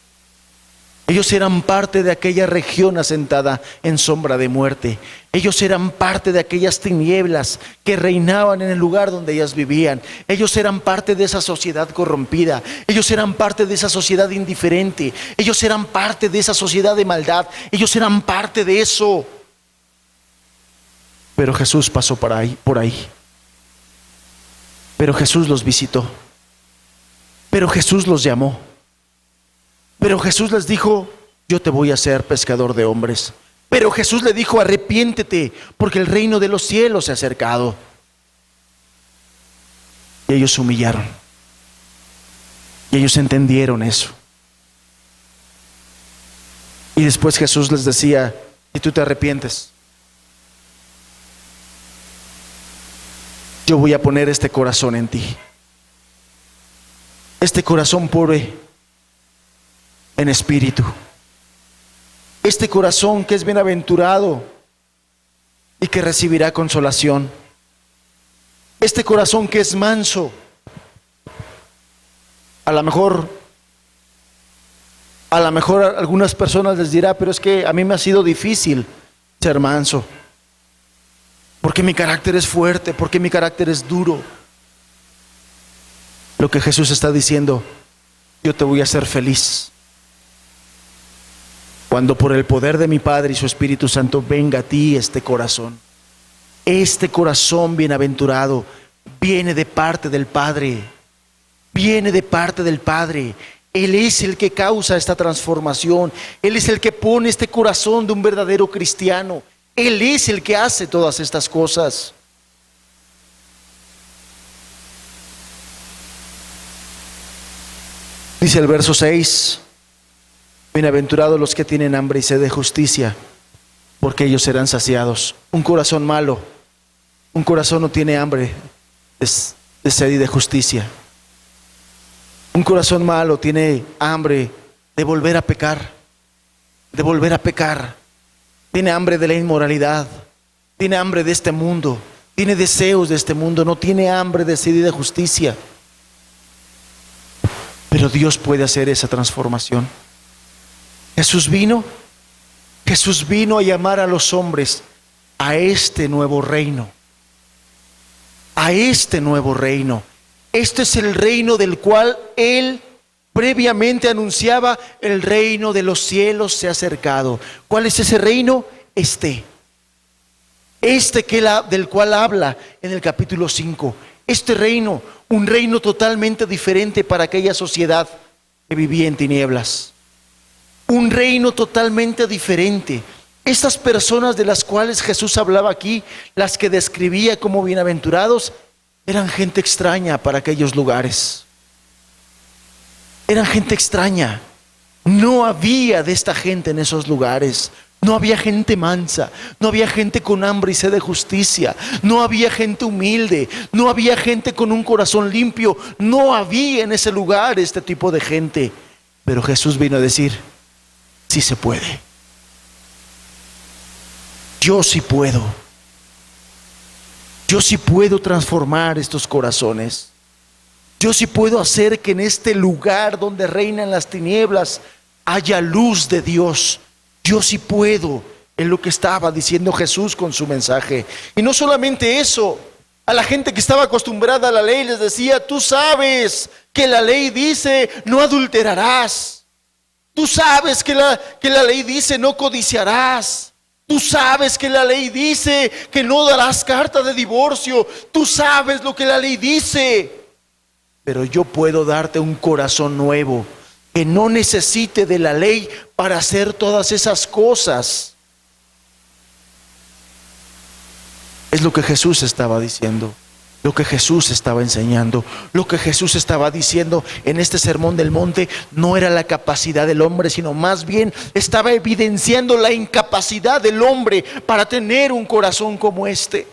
Ellos eran parte de aquella región asentada en sombra de muerte. Ellos eran parte de aquellas tinieblas que reinaban en el lugar donde ellas vivían. Ellos eran parte de esa sociedad corrompida. Ellos eran parte de esa sociedad indiferente. Ellos eran parte de esa sociedad de maldad. Ellos eran parte de eso. Pero Jesús pasó por ahí. Pero Jesús los visitó. Pero Jesús los llamó. Pero Jesús les dijo: yo te voy a hacer pescador de hombres. Pero Jesús le dijo: arrepiéntete, porque el reino de los cielos se ha acercado. Y ellos se humillaron. Y ellos entendieron eso. Y después Jesús les decía: si tú te arrepientes, yo voy a poner este corazón en ti. Este corazón pobre en espíritu. Este corazón que es bienaventurado y que recibirá consolación. Este corazón que es manso. A lo mejor a algunas personas les dirá: pero es que a mí me ha sido difícil ser manso, porque mi carácter es fuerte, porque mi carácter es duro. Lo que Jesús está diciendo: yo te voy a hacer feliz cuando por el poder de mi Padre y su Espíritu Santo venga a ti este corazón. Este corazón bienaventurado viene de parte del Padre. Viene de parte del Padre. Él es el que causa esta transformación. Él es el que pone este corazón de un verdadero cristiano. Él es el que hace todas estas cosas. Dice el verso 6: bienaventurados los que tienen hambre y sed de justicia, porque ellos serán saciados. Un corazón malo, un corazón no tiene hambre de sed y de justicia. Un corazón malo tiene hambre de volver a pecar, de volver a pecar. Tiene hambre de la inmoralidad, tiene hambre de este mundo, tiene deseos de este mundo, no tiene hambre de sed y de justicia. Pero Dios puede hacer esa transformación. Jesús vino a llamar a los hombres a este nuevo reino. A este nuevo reino. Este es el reino del cual Él previamente anunciaba: el reino de los cielos se ha acercado. ¿Cuál es ese reino? Este del cual habla en el capítulo 5. Este reino, un reino totalmente diferente para aquella sociedad que vivía en tinieblas. Un reino totalmente diferente. Estas personas de las cuales Jesús hablaba aquí, las que describía como bienaventurados, eran gente extraña para aquellos lugares. Eran gente extraña. No había de esta gente en esos lugares. No había gente mansa, no había gente con hambre y sed de justicia, no había gente humilde, no había gente con un corazón limpio. No había en ese lugar este tipo de gente. Pero Jesús vino a decir: sí se puede. Yo sí puedo. Yo sí puedo transformar estos corazones. Yo sí puedo hacer que en este lugar donde reinan las tinieblas haya luz de Dios. Yo sí puedo. Es lo que estaba diciendo Jesús con su mensaje. Y no solamente eso. A la gente que estaba acostumbrada a la ley les decía: tú sabes que la ley dice: no adulterarás. Tú sabes que la ley dice: no codiciarás. Tú sabes que la ley dice que no darás carta de divorcio. Tú sabes lo que la ley dice. Pero yo puedo darte un corazón nuevo que no necesite de la ley para hacer todas esas cosas. Es lo que Jesús estaba diciendo, lo que Jesús estaba enseñando, lo que Jesús estaba diciendo en este sermón del monte. No era la capacidad del hombre, sino más bien estaba evidenciando la incapacidad del hombre para tener un corazón como este.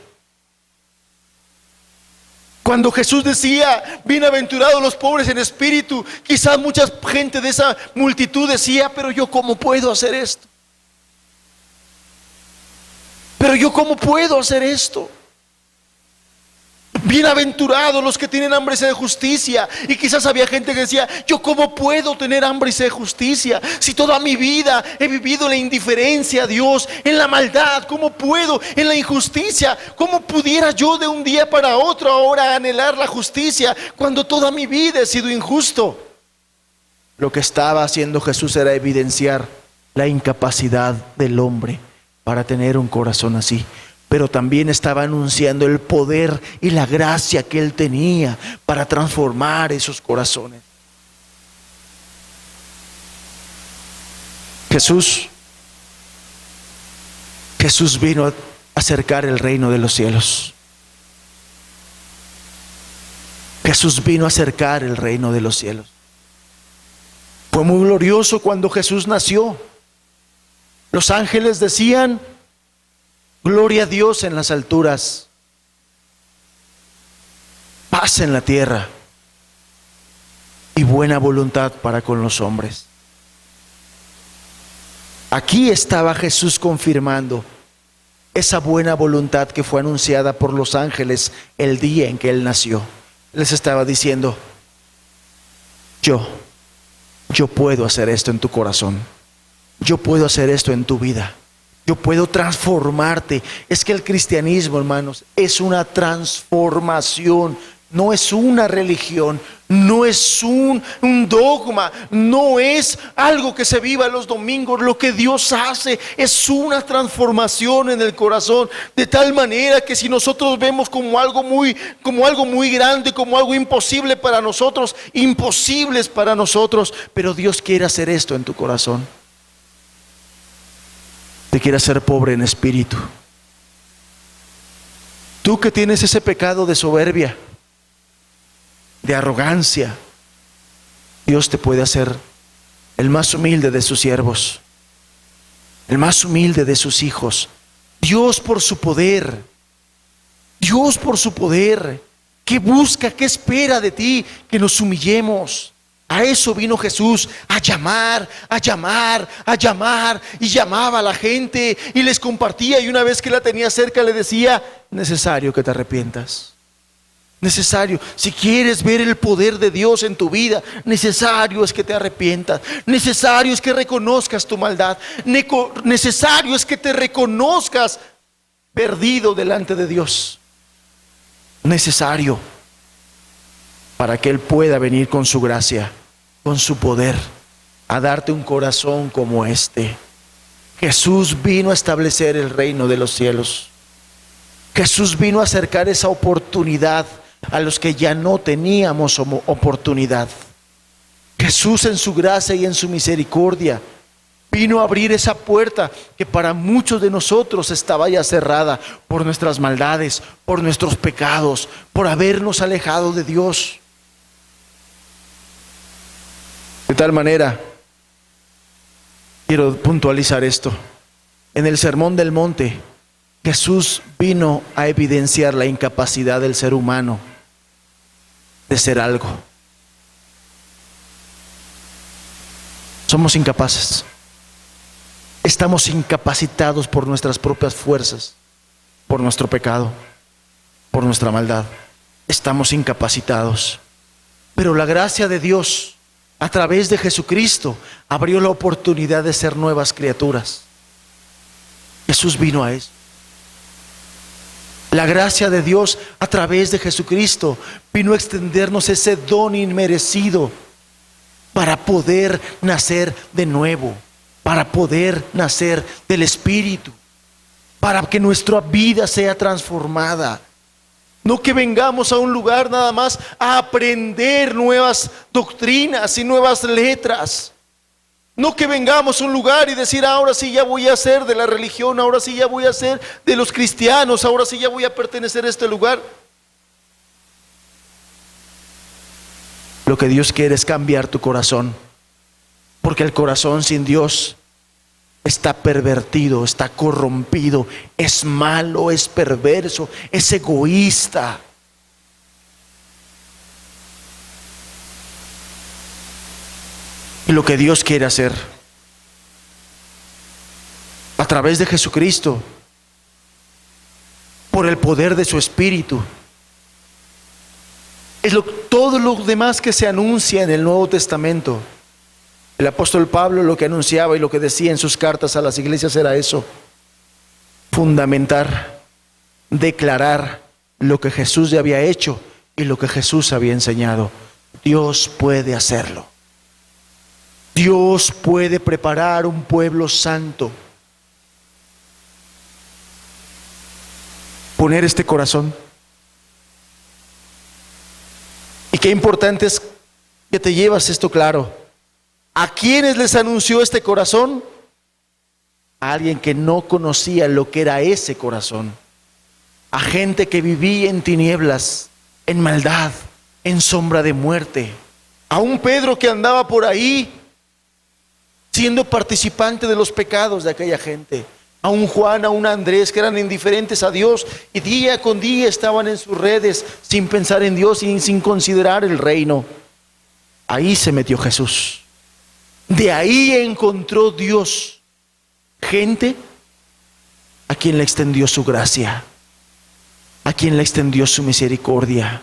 Cuando Jesús decía, bienaventurados los pobres en espíritu, quizás mucha gente de esa multitud decía, pero yo ¿cómo puedo hacer esto? Pero yo ¿cómo puedo hacer esto? Bienaventurados los que tienen hambre y sed de justicia. Y quizás había gente que decía, yo ¿cómo puedo tener hambre y sed de justicia? Si toda mi vida he vivido en la indiferencia a Dios, en la maldad, ¿cómo puedo? En la injusticia, ¿cómo pudiera yo de un día para otro ahora anhelar la justicia cuando toda mi vida he sido injusto? Lo que estaba haciendo Jesús era evidenciar la incapacidad del hombre para tener un corazón así. Pero también estaba anunciando el poder y la gracia que Él tenía para transformar esos corazones. Jesús vino a acercar el reino de los cielos. Jesús vino a acercar el reino de los cielos. Fue muy glorioso cuando Jesús nació. Los ángeles decían, gloria a Dios en las alturas, paz en la tierra y buena voluntad para con los hombres. Aquí estaba Jesús confirmando esa buena voluntad que fue anunciada por los ángeles el día en que Él nació. Les estaba diciendo, yo puedo hacer esto en tu corazón. Yo puedo hacer esto en tu vida. Yo puedo transformarte. Es que el cristianismo, hermanos, es una transformación. No es una religión, no es un dogma, no es algo que se viva los domingos. Lo que Dios hace es una transformación en el corazón, de tal manera que si nosotros vemos como algo muy grande, como algo imposible para nosotros, imposibles para nosotros, pero Dios quiere hacer esto en tu corazón. Te quiere hacer pobre en espíritu. Tú que tienes ese pecado de soberbia, de arrogancia, Dios te puede hacer el más humilde de sus siervos, el más humilde de sus hijos. Dios por su poder, ¿qué busca, qué espera de ti? Que nos humillemos. A eso vino Jesús, a llamar, y llamaba a la gente y les compartía, y una vez que la tenía cerca le decía, necesario que te arrepientas. Necesario, si quieres ver el poder de Dios en tu vida, necesario es que te arrepientas, necesario es que reconozcas tu maldad, necesario es que te reconozcas perdido delante de Dios. Necesario para que Él pueda venir con su gracia, con su poder, a darte un corazón como este. Jesús vino a establecer el reino de los cielos. Jesús vino a acercar esa oportunidad a los que ya no teníamos oportunidad. Jesús en su gracia y en su misericordia vino a abrir esa puerta que para muchos de nosotros estaba ya cerrada por nuestras maldades, por nuestros pecados, por habernos alejado de Dios. De tal manera, quiero puntualizar esto. En el Sermón del Monte, Jesús vino a evidenciar la incapacidad del ser humano de ser algo. Somos incapaces. Estamos incapacitados por nuestras propias fuerzas, por nuestro pecado, por nuestra maldad. Estamos incapacitados. Pero la gracia de Dios, a través de Jesucristo, abrió la oportunidad de ser nuevas criaturas. Jesús vino a eso. La gracia de Dios a través de Jesucristo vino a extendernos ese don inmerecido para poder nacer de nuevo, para poder nacer del Espíritu, para que nuestra vida sea transformada. No que vengamos a un lugar nada más a aprender nuevas doctrinas y nuevas letras. No que vengamos a un lugar y decir, ahora sí ya voy a ser de la religión, ahora sí ya voy a ser de los cristianos, ahora sí ya voy a pertenecer a este lugar. Lo que Dios quiere es cambiar tu corazón, porque el corazón sin Dios está pervertido, está corrompido, es malo, es perverso, es egoísta. Y lo que Dios quiere hacer a través de Jesucristo, por el poder de su Espíritu, es todo lo demás que se anuncia en el Nuevo Testamento. El apóstol Pablo lo que anunciaba y lo que decía en sus cartas a las iglesias era eso: fundamentar, declarar lo que Jesús ya había hecho y lo que Jesús había enseñado. Dios puede hacerlo. Dios puede preparar un pueblo santo. Poner este corazón. Y qué importante es que te llevas esto claro. ¿A quiénes les anunció este corazón? A alguien que no conocía lo que era ese corazón. A gente que vivía en tinieblas, en maldad, en sombra de muerte. A un Pedro que andaba por ahí siendo participante de los pecados de aquella gente. A un Juan, a un Andrés que eran indiferentes a Dios y día con día estaban en sus redes sin pensar en Dios y sin considerar el reino. Ahí se metió Jesús. De ahí encontró Dios gente a quien le extendió su gracia, a quien le extendió su misericordia,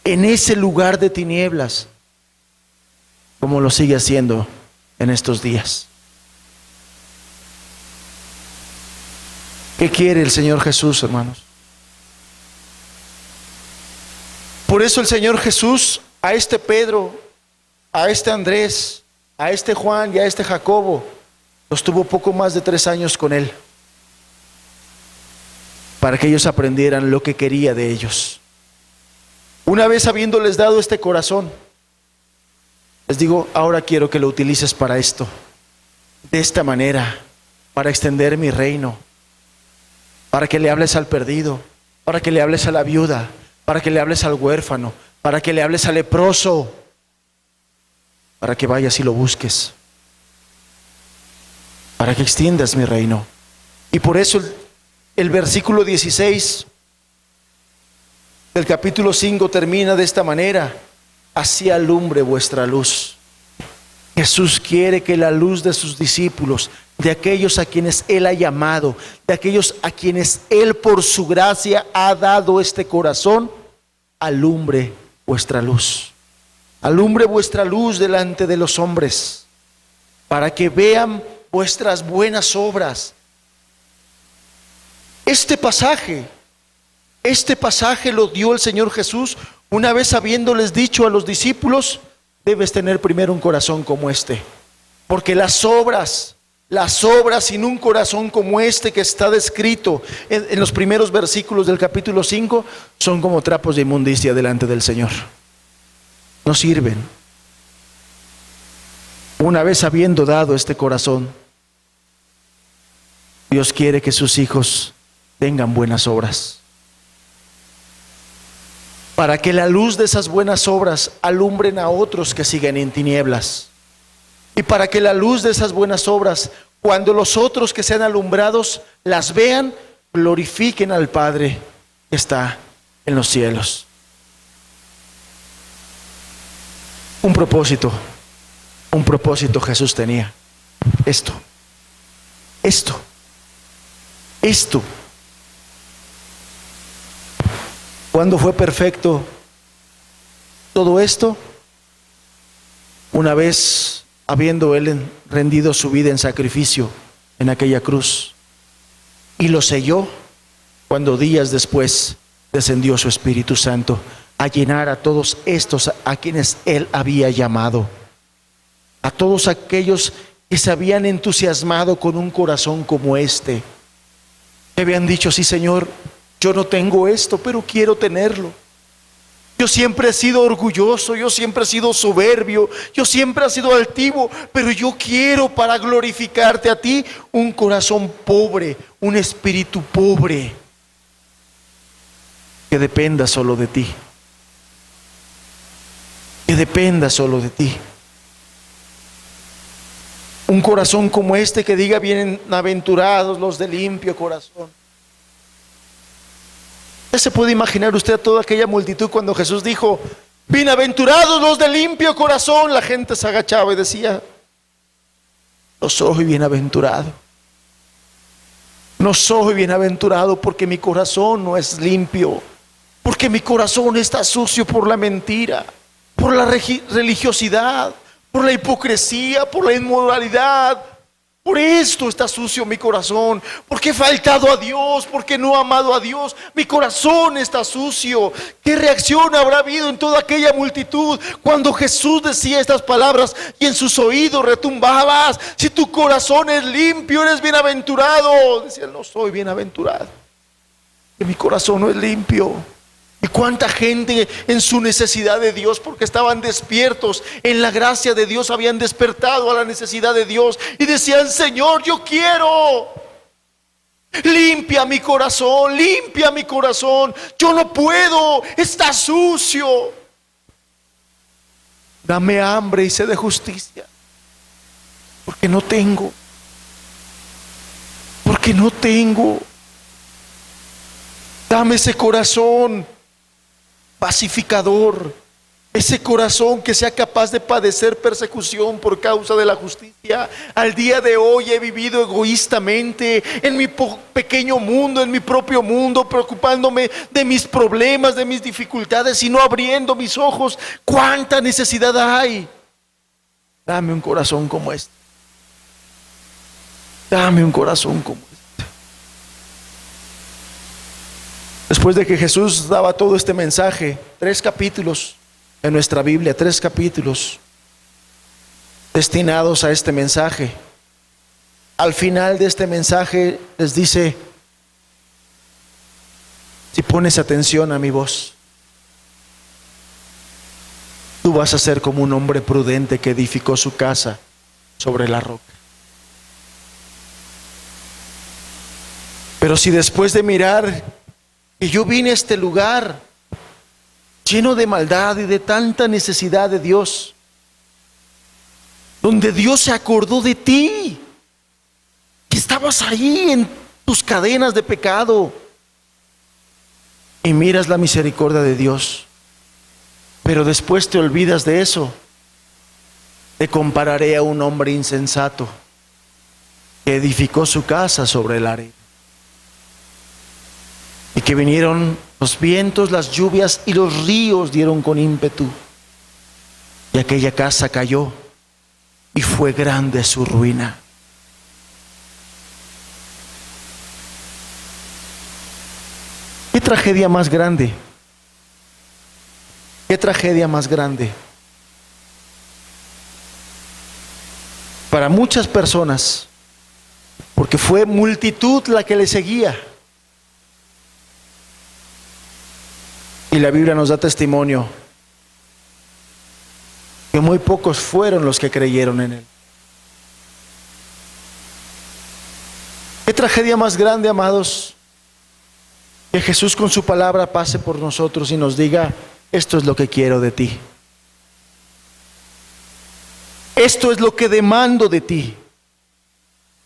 en ese lugar de tinieblas, como lo sigue haciendo en estos días. ¿Qué quiere el Señor Jesús, hermanos? Por eso el Señor Jesús a este Pedro, a este Andrés, a este Juan y a este Jacobo, los tuvo poco más de 3 años con él, para que ellos aprendieran lo que quería de ellos. Una vez habiéndoles dado este corazón, les digo, ahora quiero que lo utilices para esto, de esta manera, para extender mi reino, para que le hables al perdido, para que le hables a la viuda, para que le hables al huérfano, para que le hables al leproso, para que vayas y lo busques, para que extiendas mi reino. Y por eso el versículo 16 del capítulo 5 termina de esta manera: así alumbre vuestra luz. Jesús quiere que la luz de sus discípulos, de aquellos a quienes Él ha llamado, de aquellos a quienes Él por su gracia ha dado este corazón, alumbre vuestra luz. Alumbre vuestra luz delante de los hombres, para que vean vuestras buenas obras. Este pasaje lo dio el Señor Jesús una vez habiéndoles dicho a los discípulos: debes tener primero un corazón como este, porque las obras sin un corazón como este que está descrito en los primeros versículos del capítulo 5 son como trapos de inmundicia delante del Señor. No sirven. Una vez habiendo dado este corazón, Dios quiere que sus hijos tengan buenas obras, para que la luz de esas buenas obras alumbren a otros que siguen en tinieblas, y para que la luz de esas buenas obras, cuando los otros que sean alumbrados las vean, glorifiquen al Padre que está en los cielos. Un propósito Jesús tenía. Esto. ¿Cuándo fue perfecto todo esto? Una vez habiendo Él rendido su vida en sacrificio en aquella cruz, y lo selló cuando días después descendió su Espíritu Santo a llenar a todos estos a quienes Él había llamado, a todos aquellos que se habían entusiasmado con un corazón como este, que habían dicho: sí, Señor, yo no tengo esto, pero quiero tenerlo. Yo siempre he sido orgulloso, yo siempre he sido soberbio, yo siempre he sido altivo, pero yo quiero, para glorificarte a ti, un corazón pobre, un espíritu pobre, que dependa solo de ti. Que dependa solo de ti. Un corazón como este que diga: bienaventurados los de limpio corazón. ¿Ya se puede imaginar usted a toda aquella multitud cuando Jesús dijo: bienaventurados los de limpio corazón? La gente se agachaba y decía: no soy bienaventurado. No soy bienaventurado porque mi corazón no es limpio, porque mi corazón está sucio por la mentira, por la religiosidad, por la hipocresía, por la inmoralidad. Por esto está sucio mi corazón, porque he faltado a Dios, porque no he amado a Dios. Mi corazón está sucio. ¿Qué reacción habrá habido en toda aquella multitud cuando Jesús decía estas palabras y en sus oídos retumbabas: si tu corazón es limpio, eres bienaventurado? Decía: no soy bienaventurado, que mi corazón no es limpio. Y cuánta gente en su necesidad de Dios, porque estaban despiertos en la gracia de Dios, habían despertado a la necesidad de Dios y decían: Señor, yo quiero, limpia mi corazón, limpia mi corazón, yo no puedo, está sucio. Dame hambre y sed de justicia, porque no tengo, porque no tengo. Dame ese corazón pacificador, ese corazón que sea capaz de padecer persecución por causa de la justicia. Al día de hoy he vivido egoístamente en mi pequeño mundo, en mi propio mundo, preocupándome de mis problemas, de mis dificultades y no abriendo mis ojos. ¿Cuánta necesidad hay? Dame un corazón como este. Dame un corazón como este. Después de que Jesús daba todo este mensaje, 3 capítulos en nuestra Biblia, 3 capítulos destinados a este mensaje. Al final de este mensaje les dice: si pones atención a mi voz, tú vas a ser como un hombre prudente que edificó su casa sobre la roca. Pero si después de mirar que yo vine a este lugar lleno de maldad y de tanta necesidad de Dios, donde Dios se acordó de ti, que estabas ahí en tus cadenas de pecado, y miras la misericordia de Dios, pero después te olvidas de eso, te compararé a un hombre insensato que edificó su casa sobre el arena. Y que vinieron los vientos, las lluvias y los ríos dieron con ímpetu. Y aquella casa cayó y fue grande su ruina. ¿Qué tragedia más grande? ¿Qué tragedia más grande? Para muchas personas, porque fue multitud la que le seguía. Y la Biblia nos da testimonio que muy pocos fueron los que creyeron en Él. ¿Qué tragedia más grande, amados? Que Jesús con su palabra pase por nosotros y nos diga: esto es lo que quiero de ti. Esto es lo que demando de ti.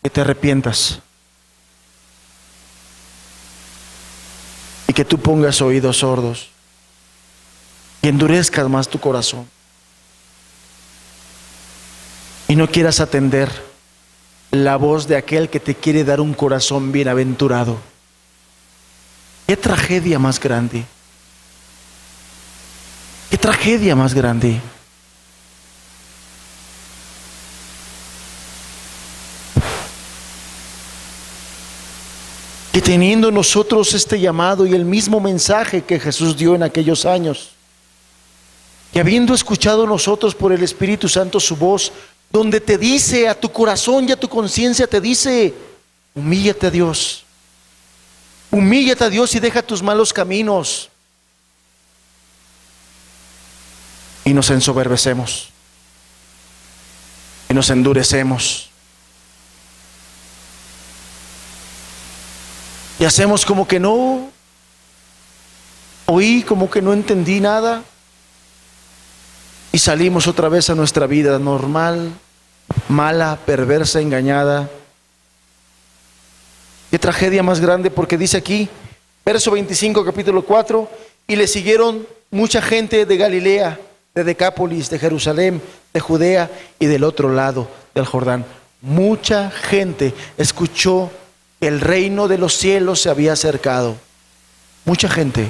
Que te arrepientas. Y que tú pongas oídos sordos. Y endurezcas más tu corazón. Y no quieras atender la voz de aquel que te quiere dar un corazón bienaventurado. ¿Qué tragedia más grande? ¿Qué tragedia más grande? Que teniendo nosotros este llamado y el mismo mensaje que Jesús dio en aquellos años, y habiendo escuchado nosotros por el Espíritu Santo su voz, donde te dice a tu corazón y a tu conciencia, te dice: humíllate a Dios, humíllate a Dios y deja tus malos caminos. y nos ensoberbecemos y nos endurecemos y hacemos como que no oí, como que no entendí nada, y salimos otra vez a nuestra vida normal, mala, perversa, engañada. Qué tragedia más grande, porque dice aquí, verso 25, capítulo 4, y le siguieron mucha gente de Galilea, de Decápolis, de Jerusalén, de Judea y del otro lado del Jordán. Mucha gente escuchó que el reino de los cielos se había acercado. Mucha gente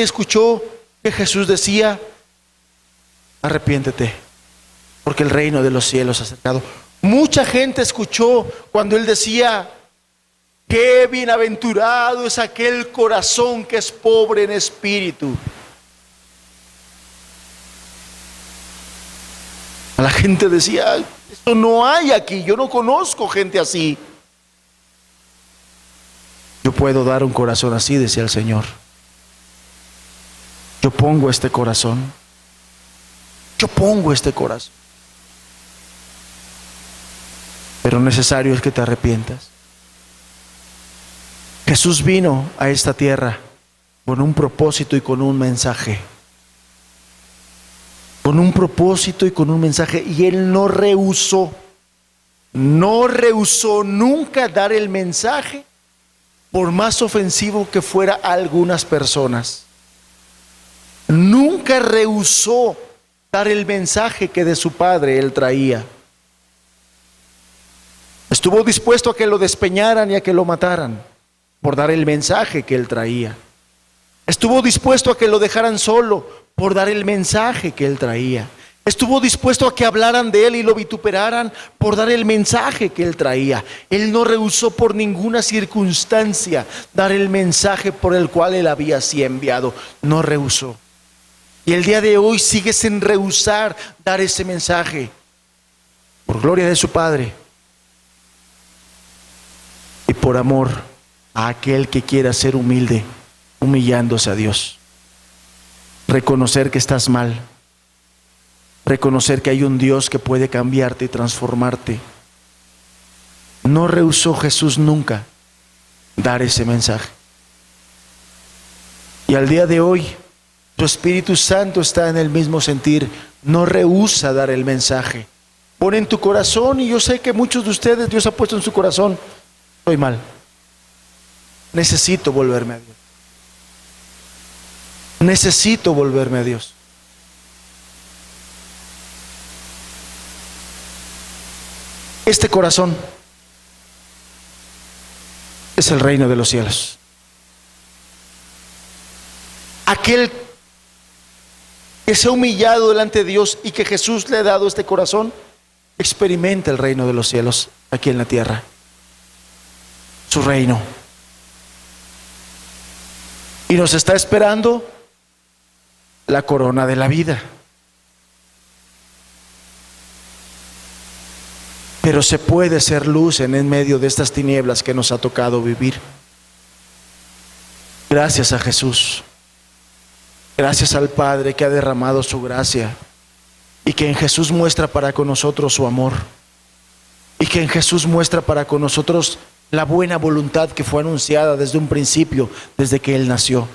escuchó que Jesús decía: arrepiéntete, porque el reino de los cielos se ha acercado. Mucha gente escuchó cuando Él decía: qué bienaventurado es aquel corazón que es pobre en espíritu. La gente decía: esto no hay aquí, yo no conozco gente así. Yo puedo dar un corazón así, decía el Señor. Yo pongo este corazón. Yo pongo este corazón. Pero necesario es que te arrepientas. Jesús vino a esta tierra con un propósito y con un mensaje. Con un propósito y con un mensaje. Y Él no rehusó nunca dar el mensaje, por más ofensivo que fuera a algunas personas. Nunca rehusó dar el mensaje que de su Padre Él traía. Estuvo dispuesto a que lo despeñaran y a que lo mataran por dar el mensaje que Él traía. Estuvo dispuesto a que lo dejaran solo por dar el mensaje que Él traía. Estuvo dispuesto a que hablaran de Él y lo vituperaran por dar el mensaje que Él traía. Él no rehusó por ninguna circunstancia dar el mensaje por el cual Él había sido enviado. No rehusó. Y el día de hoy sigue sin rehusar dar ese mensaje, por gloria de su Padre y por amor a aquel que quiera ser humilde, humillándose a Dios. Reconocer que estás mal, reconocer que hay un Dios que puede cambiarte y transformarte. No rehusó Jesús nunca dar ese mensaje. Y al día de hoy, tu Espíritu Santo está en el mismo sentir. No rehúsa dar el mensaje. Pon en tu corazón, y yo sé que muchos de ustedes Dios ha puesto en su corazón: estoy mal, necesito volverme a Dios. Necesito volverme a Dios. Este corazón es el reino de los cielos. Aquel que se ha humillado delante de Dios y que Jesús le ha dado este corazón, experimenta el reino de los cielos aquí en la tierra. Su reino. Y nos está esperando la corona de la vida. Pero se puede ser luz en medio de estas tinieblas que nos ha tocado vivir. Gracias a Jesús. Gracias al Padre que ha derramado su gracia y que en Jesús muestra para con nosotros su amor, y que en Jesús muestra para con nosotros la buena voluntad que fue anunciada desde un principio, desde que Él nació.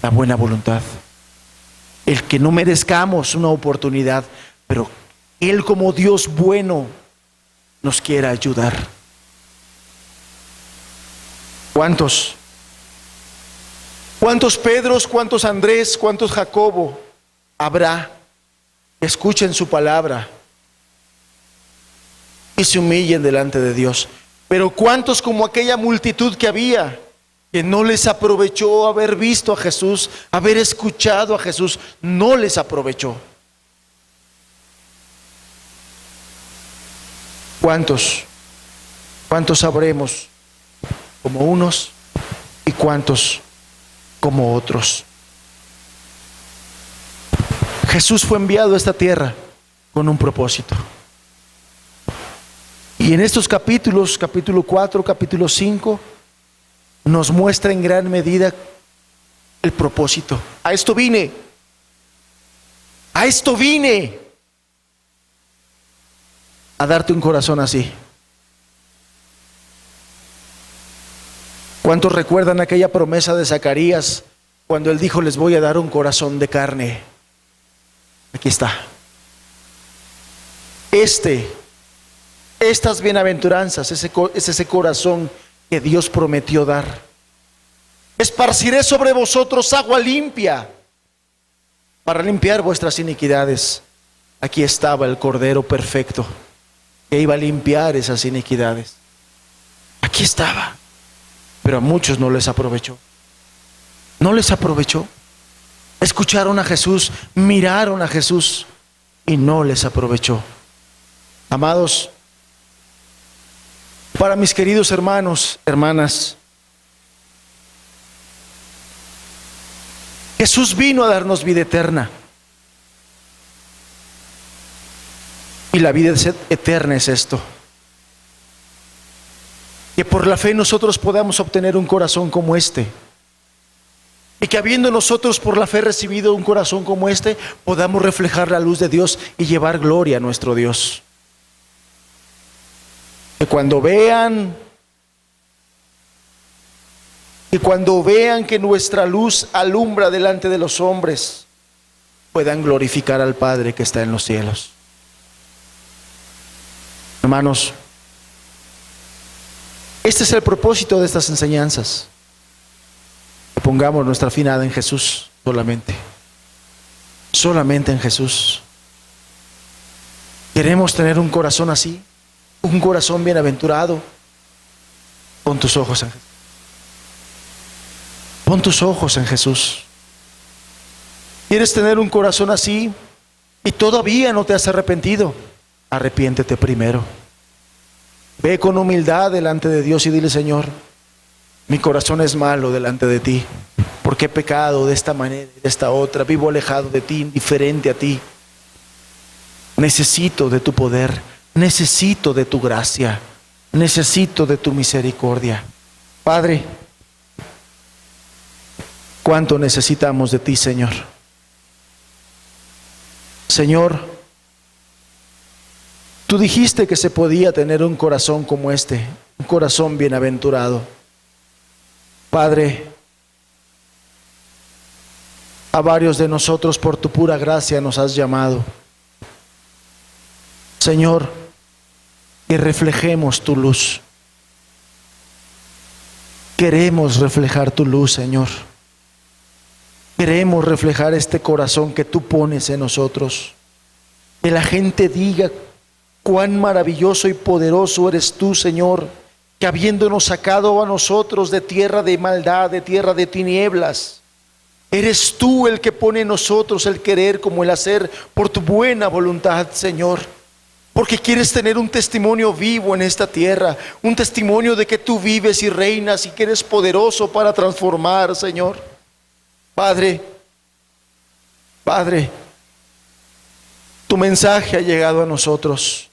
La buena voluntad. El que no merezcamos una oportunidad, pero Él, como Dios bueno, nos quiera ayudar. ¿Cuántos Pedros, cuántos Andrés, cuántos Jacobo habrá que escuchen su palabra y se humillen delante de Dios? Pero cuántos, como aquella multitud que había, que no les aprovechó haber visto a Jesús, haber escuchado a Jesús, no les aprovechó. ¿Cuántos sabremos como unos y cuántos como otros? Jesús fue enviado a esta tierra con un propósito. Y en estos capítulos, capítulo 4, capítulo 5, nos muestra en gran medida el propósito. A esto vine. A esto vine. A darte un corazón así. ¿Cuántos recuerdan aquella promesa de Zacarías cuando él dijo: les voy a dar un corazón de carne? Aquí está. Estas bienaventuranzas, es ese corazón que Dios prometió dar. Esparciré sobre vosotros agua limpia para limpiar vuestras iniquidades. Aquí estaba el Cordero perfecto que iba a limpiar esas iniquidades. Aquí estaba. Pero a muchos no les aprovechó. No les aprovechó. Escucharon a Jesús, miraron a Jesús y no les aprovechó. Amados, para mis queridos hermanos, hermanas, Jesús vino a darnos vida eterna. Y la vida eterna es esto: que por la fe nosotros podamos obtener un corazón como este. Y que habiendo nosotros por la fe recibido un corazón como este, podamos reflejar la luz de Dios y llevar gloria a nuestro Dios. Que cuando vean que nuestra luz alumbra delante de los hombres, puedan glorificar al Padre que está en los cielos. Hermanos, este es el propósito de estas enseñanzas. Que pongamos nuestra finada en Jesús solamente. Solamente en Jesús. Queremos tener un corazón así, un corazón bienaventurado. Pon tus ojos en Jesús. Pon tus ojos en Jesús. ¿Quieres tener un corazón así y todavía no te has arrepentido? Arrepiéntete primero. Ve con humildad delante de Dios y dile: Señor, mi corazón es malo delante de ti, porque he pecado de esta manera y de esta otra, vivo alejado de ti, indiferente a ti. Necesito de tu poder, necesito de tu gracia, necesito de tu misericordia. Padre, cuánto necesitamos de ti, Señor. Señor, tú dijiste que se podía tener un corazón como este, un corazón bienaventurado. Padre, a varios de nosotros por tu pura gracia nos has llamado. Señor, que reflejemos tu luz. Queremos reflejar tu luz, Señor. Queremos reflejar este corazón que tú pones en nosotros. Que la gente diga: cuán maravilloso y poderoso eres tú, Señor, que habiéndonos sacado a nosotros de tierra de maldad, de tierra de tinieblas, eres tú el que pone en nosotros el querer como el hacer por tu buena voluntad, Señor. Porque quieres tener un testimonio vivo en esta tierra, un testimonio de que tú vives y reinas y que eres poderoso para transformar, Señor. Padre, tu mensaje ha llegado a nosotros.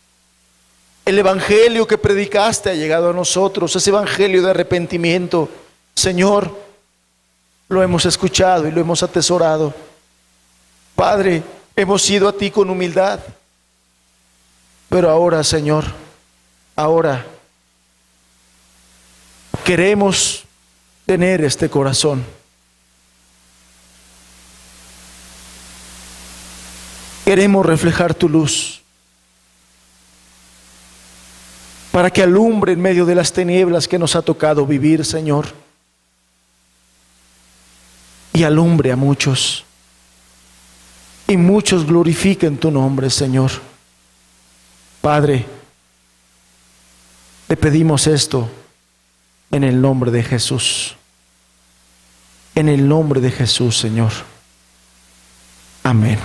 El evangelio que predicaste ha llegado a nosotros, ese evangelio de arrepentimiento. Señor, lo hemos escuchado y lo hemos atesorado. Padre, hemos ido a ti con humildad. Pero ahora, Señor, ahora queremos tener este corazón. Queremos reflejar tu luz, para que alumbre en medio de las tinieblas que nos ha tocado vivir, Señor, y alumbre a muchos, y muchos glorifiquen tu nombre, Señor. Padre, te pedimos esto en el nombre de Jesús, en el nombre de Jesús, Señor. Amén.